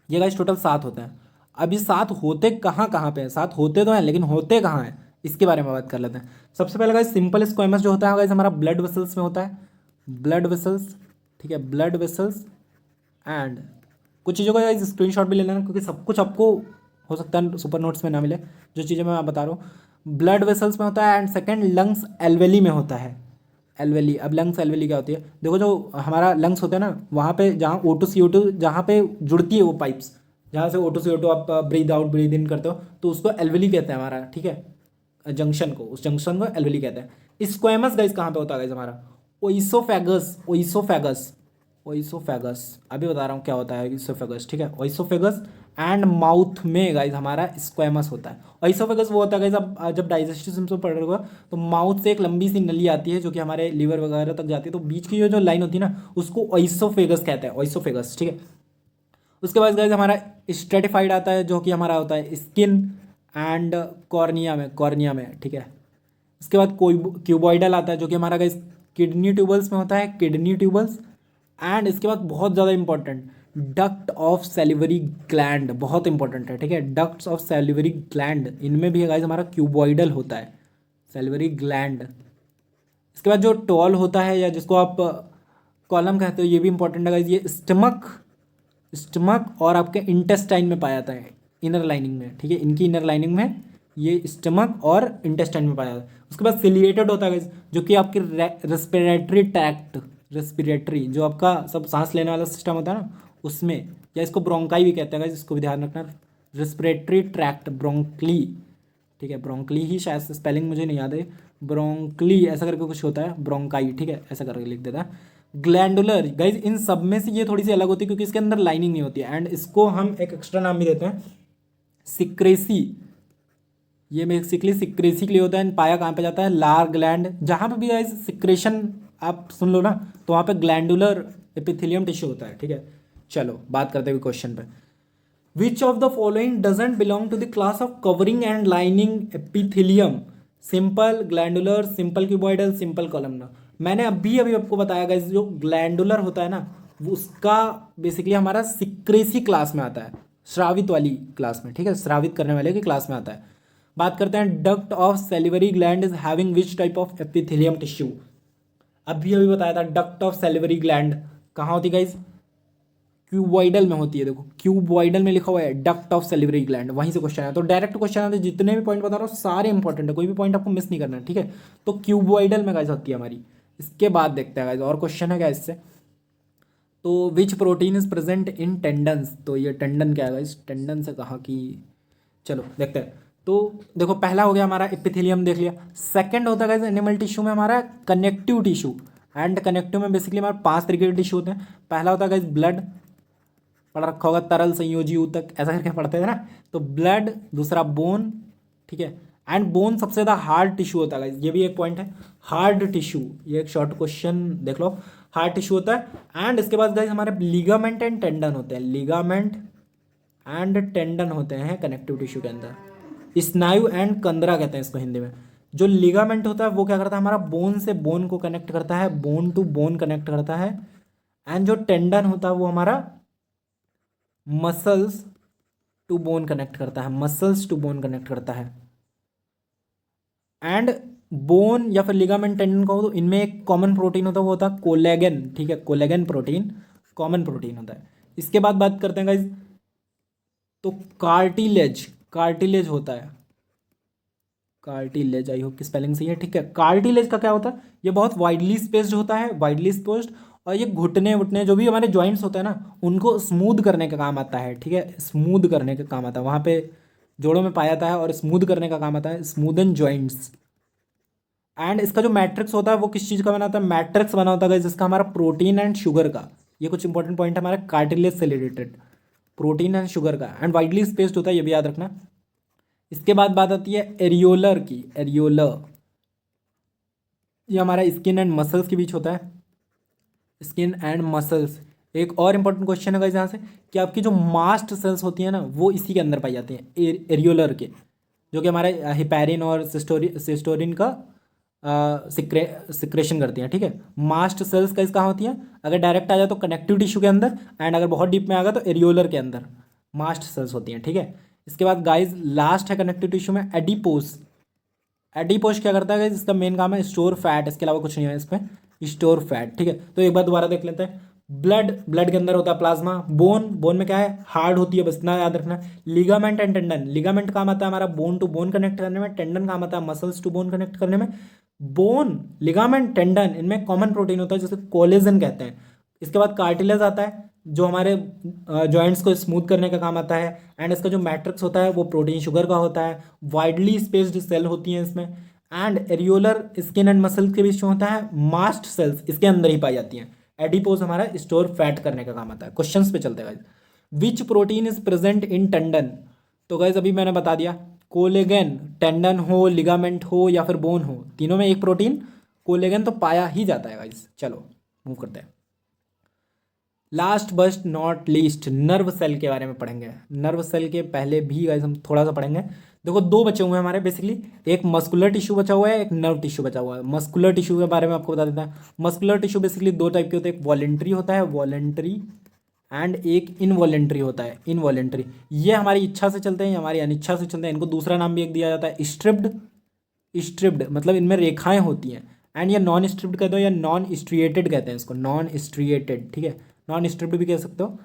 ये गाइस टोटल 7 होते हैं। अब ये 7 होते कहाँ कहाँ पे हैं, 7 होते तो हैं लेकिन होते कहाँ हैं, इसके बारे में बात कर लेते हैं। सबसे पहले गाइस सिंपल स्क्वेमस जो होता है गाइस हमारा ब्लड वेसल्स में होता है, ब्लड वेसल्स, ठीक है, ब्लड वेसल्स। एंड कुछ चीज़ों का स्क्रीनशॉट भी ले लेना क्योंकि सब कुछ आपको हो सकता है सुपर नोट्स में ना मिले, जो चीज़ें मैं बता रहा हूँ। ब्लड वेसल्स में होता है। एंड सेकंड लंग्स एल्वेली में होता है, एल्वेली। अब लंग्स एल्वेली क्या होती है, देखो जो हमारा लंग्स होता है ना, वहाँ पे जहाँ O2 CO2 जहाँ पे जुड़ती है वो पाइप्स, जहाँ से O2 CO2 आप ब्रीद आउट ब्रीद इन करते हो, तो उसको एल्वेली कहते हैं हमारा, ठीक है, जंक्शन को, उस जंक्शन को एल्वेली कहते हैं। स्क्वेमस गाइस कहाँ पे होता है गाइस हमारा, ओइसोफेगस, ओइसोफेगस, ओइसोफेगस, अभी बता रहा हूँ क्या होता है ओइसोफेगस, ठीक है, ओइसोफेगस। एंड माउथ में गाइस हमारा स्क्वेमस होता है। ओइसोफेगस वो होता है गाइस, अब जब डाइजेस्टिव सिस्टम पढ़ रहे हो तो माउथ से एक लंबी सी नली आती है जो कि हमारे लीवर वगैरह तक जाती है, तो बीच की जो लाइन होती है ना उसको ओइसोफेगस कहते हैं, ओइसोफेगस, ठीक है। उसके बाद गाइस हमारा स्ट्रेटिफाइड आता है जो कि हमारा होता है स्किन एंड कॉर्निया में, कॉर्निया में, ठीक है। इसके बाद कोई क्यूबॉइडल आता है जो कि हमारा गाइस किडनी ट्यूबल्स में होता है, किडनी ट्यूबल्स। एंड इसके बाद बहुत ज़्यादा important duct of salivary gland, बहुत इंपॉर्टेंट है, ठीक है, डक्ट्स ऑफ सेलिवरी ग्लैंड, इनमें भी गाइस हमारा क्यूबॉइडल होता है, सेलिवरी ग्लैंड। इसके बाद जो टॉल होता है या जिसको आप कॉलम कहते हो, ये भी इंपॉर्टेंट है गाइस, ये स्टमक, स्टमक और आपके इंटेस्टाइन में पाया जाता है, इनर लाइनिंग में, ठीक है, इनकी इनर लाइनिंग में ये स्टमक और इंटेस्टाइन में पाया जाता है। उसके बाद सिलिएटेड होता है जो कि आपकी रेस्पिरेटरी ट्रैक्ट, रेस्पिरेटरी जो आपका सब सांस लेने वाला सिस्टम होता है ना उसमें, या इसको ब्रोंकाई भी कहते हैं गाइस, इसको भी ध्यान रखना, रेस्पिरेटरी ट्रैक्ट, ब्रोंकली, ठीक है, ब्रोंकली ही शायद स्पेलिंग मुझे नहीं याद है, ब्रोंकली ऐसा करके कुछ होता है, ब्रोंकाई, ठीक है, ऐसा करके लिख देता है। ग्लैंडुलर गाइज इन सब में से ये थोड़ी सी अलग होती है क्योंकि इसके अंदर लाइनिंग नहीं होती है। एंड इसको हम एक एक्स्ट्रा नाम भी देते हैं सिक्रेसी, ये बेसिकली सिक्रेसी के लिए होता है। पाया कहाँ पे जाता है, लार ग्लैंड, जहाँ पे भी गाइज सिक्रेशन आप सुन लो ना तो वहाँ पे ग्लैंडुलर एपिथेलियम टिश्यू होता है, ठीक है। चलो बात करते हुए क्वेश्चन पे, which of the following doesn't belong to the class of covering and lining epithelium, simple, glandular, simple cuboidal, simple columnar. मैंने अभी अभी आपको बताया गाइस जो ग्लैंडुलर होता है ना वो उसका बेसिकली हमारा सिक्रेसी क्लास में आता है, श्रावित वाली क्लास में, ठीक है, श्रावित करने वाले की क्लास में आता है। बात करते हैं duct of salivary gland is having which type of epithelium tissue, अभी अभी बताया था डक्ट ऑफ सेलिवरी ग्लैंड कहाँ होती है गाइस, क्यूबॉइडल में होती है। देखो क्यूबॉइडल में लिखा हुआ है डक्ट ऑफ सेलिवरी ग्लैंड, वहीं से क्वेश्चन है। तो डायरेक्ट क्वेश्चन आते हैं, जितने भी पॉइंट बता रहा हूँ सारे इंपॉर्टेंट है, कोई भी पॉइंट आपको मिस नहीं करना है, ठीक है। तो क्यूबॉइडल में गाइस होती है हमारी। इसके बाद देखते हैं गाइस और क्वेश्चन है क्या इससे, तो विच protein is present in tendons, तो ये टेंडन क्या है गाइस, टेंडन से कहाँ की, चलो देखते हैं। तो देखो पहला हो गया हमारा एपिथेलियम देख लिया, सेकंड होता है गाइस एनिमल टिश्यू में हमारा कनेक्टिव टिश्यू। एंड कनेक्टिव में बेसिकली हमारे 5 तरीके के टिश्यू होते हैं। पहला होता है गाइस ब्लड, पढ़ रखा होगा, तरल संयोजी ऊतक ऐसा करके पढ़ते थे ना, तो ब्लड, दूसरा बोन, ठीक है। एंड बोन सबसे ज़्यादा हार्ड टिश्यू होता है, ये भी एक पॉइंट है, हार्ड टिश्यू, ये एक शॉर्ट क्वेश्चन देख लो, हार्ड टिश्यू होता है। एंड इसके बाद गाइस हमारे लिगामेंट एंड टेंडन होते हैं, लिगामेंट एंड टेंडन होते हैं कनेक्टिव टिश्यू के अंदर, स्नायु एंड कंदरा कहते हैं इसको हिंदी में। जो लिगामेंट होता है वो क्या करता है, हमारा बोन से बोन को कनेक्ट करता है, बोन टू बोन कनेक्ट करता है। एंड जो टेंडन होता है वो हमारा मसल्स टू बोन कनेक्ट करता है, मसल्स टू बोन कनेक्ट करता है। एंड बोन या फिर लिगामेंट टेंडन का हो तो इनमें एक कॉमन प्रोटीन होता है, वो होता है कोलेगन, ठीक है, कोलेगन प्रोटीन कॉमन प्रोटीन होता है। इसके बाद बात करते हैं गाइज, तो कार्टिलेज, कार्टिलेज होता है, कार्टिलेज, आई होप की स्पेलिंग सही है, ठीक है। कार्टिलेज का क्या होता है, ये बहुत वाइडली स्पेस्ड होता है, वाइडली स्पेस्ड, और ये घुटने उठने जो भी हमारे जॉइंट्स होते हैं ना उनको स्मूथ करने का काम आता है, ठीक है, स्मूथ करने का काम आता है, वहाँ पे जोड़ों में पाया जाता है और स्मूथ करने का काम आता है, स्मूदन जॉइंट्स। एंड इसका जो मैट्रिक्स होता है वो किस चीज़ का बना होता है, मैट्रिक्स बना होता है जिसका हमारा प्रोटीन एंड शुगर का, ये कुछ इंपॉर्टेंट पॉइंट है हमारा कार्टिलेज से रिलेटेड, प्रोटीन एंड शुगर का। एंड वाइडली स्पेस्ड होता है, ये भी याद रखना। इसके बाद बात आती है एरियोलर की, एरियोलर, ये हमारा स्किन एंड मसल्स के बीच होता है, स्किन एंड मसल्स, एक और इंपॉर्टेंट क्वेश्चन है गाइस यहाँ से कि आपकी जो मास्ट सेल्स होती है ना वो इसी के अंदर पाई जाती हैं, एरियोलर के, जो कि हमारे हिपैरिन और सिस्टोरिन का सिक्रेशन करती हैं, ठीक है। मास्ट सेल्स का कहाँ होती हैं, अगर डायरेक्ट आ जाए तो कनेक्टिव टिश्यू के अंदर, एंड अगर बहुत डीप में आ गया तो एरियोलर के अंदर मास्ट सेल्स होती हैं, ठीक है। इसके बाद गाइज लास्ट है कनेक्टिव टिश्यू में एडिपोस। एडिपोस क्या करता है गाइज, इसका मेन काम है स्टोर फैट, इसके अलावा कुछ नहीं है इसमें, स्टोर फैट, ठीक है। तो एक बार दोबारा देख लेते हैं। ब्लड के अंदर होता है प्लाज्मा। बोन में क्या है, हार्ड होती है, बस इतना याद रखना। लिगामेंट एंड टेंडन, लिगामेंट काम आता है हमारा बोन टू बोन कनेक्ट करने में, टेंडन काम आता है मसल्स टू बोन कनेक्ट करने में। बोन, लिगामेंट, टेंडन, इनमें कॉमन प्रोटीन होता है जिसे कोलेजन कहते हैं। इसके बाद कार्टिलेज आता है जो हमारे जॉइंट्स को स्मूथ करने का काम आता है, एंड इसका जो मैट्रिक्स होता है वो प्रोटीन शुगर का होता है। वाइडली स्पेस्ड सेल होती हैं इसमें, and areolar skin and muscle के बीच में होता है मास्ट सेल्स, इसके अंदर ही पाई जाती हैं। एडिपोज हमारा स्टोर फैट करने का काम आता है। क्वेश्चंस पे चलते हैं guys. Which protein is present in tendon, तो गाइज अभी मैंने बता दिया, कोलेगन, टेंडन हो, लिगामेंट हो या फिर बोन हो, तीनों में एक प्रोटीन कोलेगन तो पाया ही जाता है गाइज। चलो मूव करते हैं। Last but not least, nerve cell के बारे में पढ़ेंगे। नर्व सेल के पहले भी गाइस हम थोड़ा सा पढ़ेंगे। देखो दो बचे हुए हैं हमारे बेसिकली, एक मस्कुलर टिश्यू बचा हुआ है, एक नर्व टिश्यू बचा हुआ है। मस्कुलर टिश्यू के बारे में आपको बता देता है। मस्कुलर टिश्यू बेसिकली दो टाइप के होते हैं, एक वॉलेंट्री होता है, वॉलेंट्री, एंड एक इनवॉलेंट्री होता है, इनवॉलेंट्री। ये हमारी इच्छा से चलते हैं, हमारी अनिच्छा से चलते हैं। इनको दूसरा नाम भी एक दिया जाता है स्ट्रिप्ड। स्ट्रिप्ड मतलब इनमें रेखाएं होती हैं, एंड ये नॉन स्ट्रिप्ड कहते हो या नॉन स्ट्रिएटेड कहते हैं इसको, नॉन स्ट्रिएटेड, ठीक है, नॉन स्ट्रिप्ड भी कह सकते हो।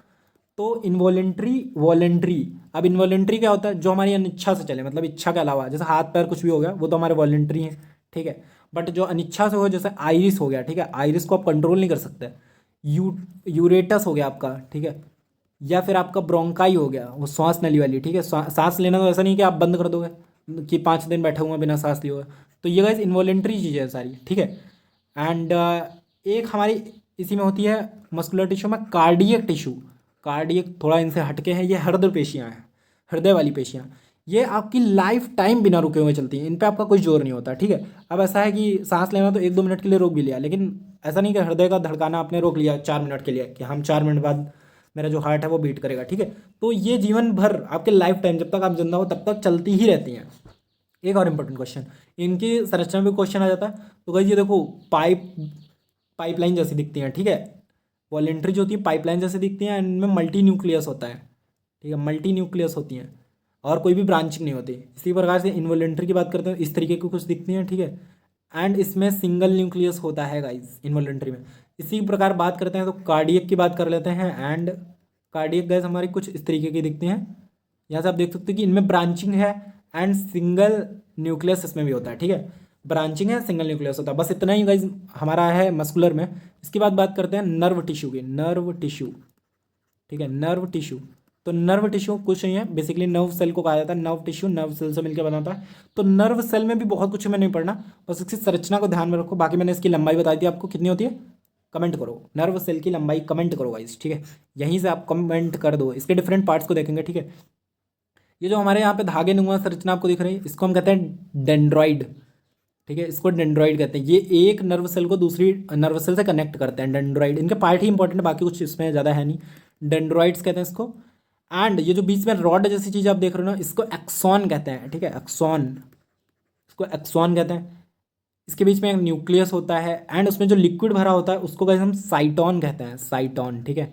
तो इनवॉलेंट्री, वॉलेंट्री। अब इनवॉलेंट्री क्या होता है, जो हमारी अनिच्छा से चले, मतलब इच्छा के अलावा, जैसे हाथ पैर कुछ भी हो गया वो तो हमारे वॉलेंट्री हैं, ठीक है। बट जो अनिच्छा से हो, जैसे आइरिस हो गया, ठीक है, आइरिस को आप कंट्रोल नहीं कर सकते। यूरेटस हो गया आपका, ठीक है, या फिर आपका ब्रोंकाई हो गया, वो श्वास नली वाली, ठीक है। सांस लेना तो ऐसा नहीं कि आप बंद कर दोगे कि 5 दिन बैठे हुए बिना सांस लिए हुए, तो ये गाइस इनवॉलेंट्री चीज़ें हैं सारी, ठीक है। एंड एक हमारी इसी में होती है मस्कुलर टिश्यू में कार्डियक टिश्यू। कार्डियक थोड़ा इनसे हटके हैं, ये हृदय पेशियाँ हैं, हृदय वाली पेशियाँ। ये आपकी लाइफ टाइम बिना रुके हुए चलती हैं, इन पे आपका कोई जोर नहीं होता, ठीक है। अब ऐसा है कि सांस लेना तो 1-2 मिनट के लिए रोक भी लिया, लेकिन ऐसा नहीं कि हृदय का धड़काना आपने रोक लिया 4 मिनट के लिए कि हम 4 मिनट बाद मेरा जो हार्ट है वो बीट करेगा, ठीक है। तो ये जीवन भर आपके लाइफ टाइम जब तक आप जिंदा हो तब तक चलती ही रहती हैं। एक और इम्पोर्टेंट क्वेश्चन, इनकी संरचना में क्वेश्चन आ जाता है, तो गाइस ये देखो पाइपलाइन जैसी दिखती हैं, ठीक है। वॉलेंट्री जो होती है पाइपलाइन जैसे दिखती हैं, इनमें मल्टी न्यूक्लियस होता है, ठीक है, मल्टी न्यूक्लियस होती हैं और कोई भी ब्रांचिंग नहीं होती। इसी प्रकार से इनवॉलेंट्री की बात करते हैं, इस तरीके की कुछ दिखती हैं, ठीक है। एंड इसमें सिंगल न्यूक्लियस होता है गाइस इनवॉलेंट्री में। इसी प्रकार बात करते हैं तो कार्डियक की बात कर लेते हैं। एंड कार्डियक गाइस हमारी कुछ इस तरीके की दिखती हैं, यहाँ से आप देख सकते हो कि इनमें ब्रांचिंग है एंड सिंगल न्यूक्लियस इसमें भी होता है, ठीक है। ब्रांचिंग है, सिंगल न्यूक्लियस होता है, बस इतना ही गाइस हमारा है मस्कुलर में। इसके बाद बात करते हैं नर्व टिश्यू की। नर्व टिश्यू, ठीक है, नर्व टिश्यू। तो नर्व टिश्यू कुछ नहीं है, बेसिकली नर्व सेल को कहा जाता है। नर्व टिश्यू नर्व सेल से मिलकर बनाता है। तो नर्व सेल में भी बहुत कुछ हमें नहीं पढ़ना, बस इसकी संरचना को ध्यान में रखो। बाकी मैंने इसकी लंबाई बताई थी आपको कितनी होती है, कमेंट करो नर्व सेल की लंबाई, कमेंट करो गाइस, ठीक है। यहीं से आप कमेंट कर दो, इसके डिफरेंट पार्ट्स को देखेंगे, ठीक है। ये जो हमारे यहाँ पे धागे नुमा संरचना आपको दिख रही है, इसको हम कहते हैं डेंड्रॉइड, ठीक है, इसको डेंड्रॉइड कहते हैं। ये एक नर्व सेल को दूसरी नर्व सेल से कनेक्ट करते हैं, डेंड्रॉइड। इनके पार्ट ही इंपॉर्टेंट, बाकी कुछ इसमें ज़्यादा है नहीं। डेंड्रॉइड्स कहते हैं इसको। एंड ये जो बीच में रॉड जैसी चीज़ आप देख रहे हो ना, इसको एक्सॉन कहते हैं, ठीक है, एक्सॉन, इसको एक्सॉन कहते हैं। इसके बीच में एक न्यूक्लियस होता है, एंड उसमें जो लिक्विड भरा होता है उसको गाइस हम साइटोन कहते हैं, साइटोन, ठीक है,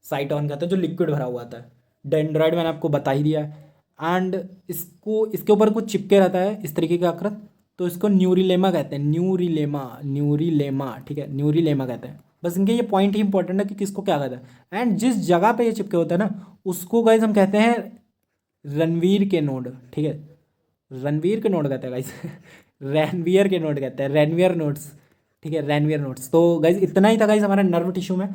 साइटोन कहते हैं जो लिक्विड भरा हुआ आता है। डेंड्रॉइड मैंने आपको बता ही दिया है। एंड इसको, इसके ऊपर कुछ चिपके रहता है इस तरीके का आकृत, तो इसको न्यूरिलेमा कहते हैं, न्यूरिलेमा, न्यूरिलेमा, ठीक है, न्यूरिलेमा कहते हैं। बस इनके ये पॉइंट ही इंपॉर्टेंट है कि किसको क्या कहते हैं। एंड जिस जगह पे ये चिपके होते हैं ना, उसको गाइस हम कहते हैं रणवीर के नोड, ठीक है, रणवीर के नोड कहते हैं गाइस रैनवियर के नोड कहते हैं, रैनवियर नोड्स, ठीक है, रैनवियर नोड्स। तो गाइस इतना ही था गाइस हमारा नर्व टिश्यू में।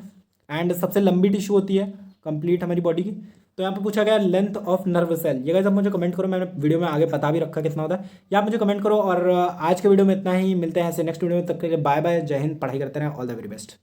एंड सबसे लंबी टिश्यू होती है कंप्लीट हमारी बॉडी की। तो यहाँ पे पूछा गया लेंथ ऑफ नर्व सेल। ये गाइस आप मुझे कमेंट करो, मैंने वीडियो में आगे बता भी रखा कितना होता है, या आप मुझे कमेंट करो। और आज के वीडियो में इतना ही, मिलते हैं ऐसे नेक्स्ट वीडियो में, तब के लिए बाय बाय, जय हिंद, पढ़ाई करते रहें, ऑल द वेरी बेस्ट।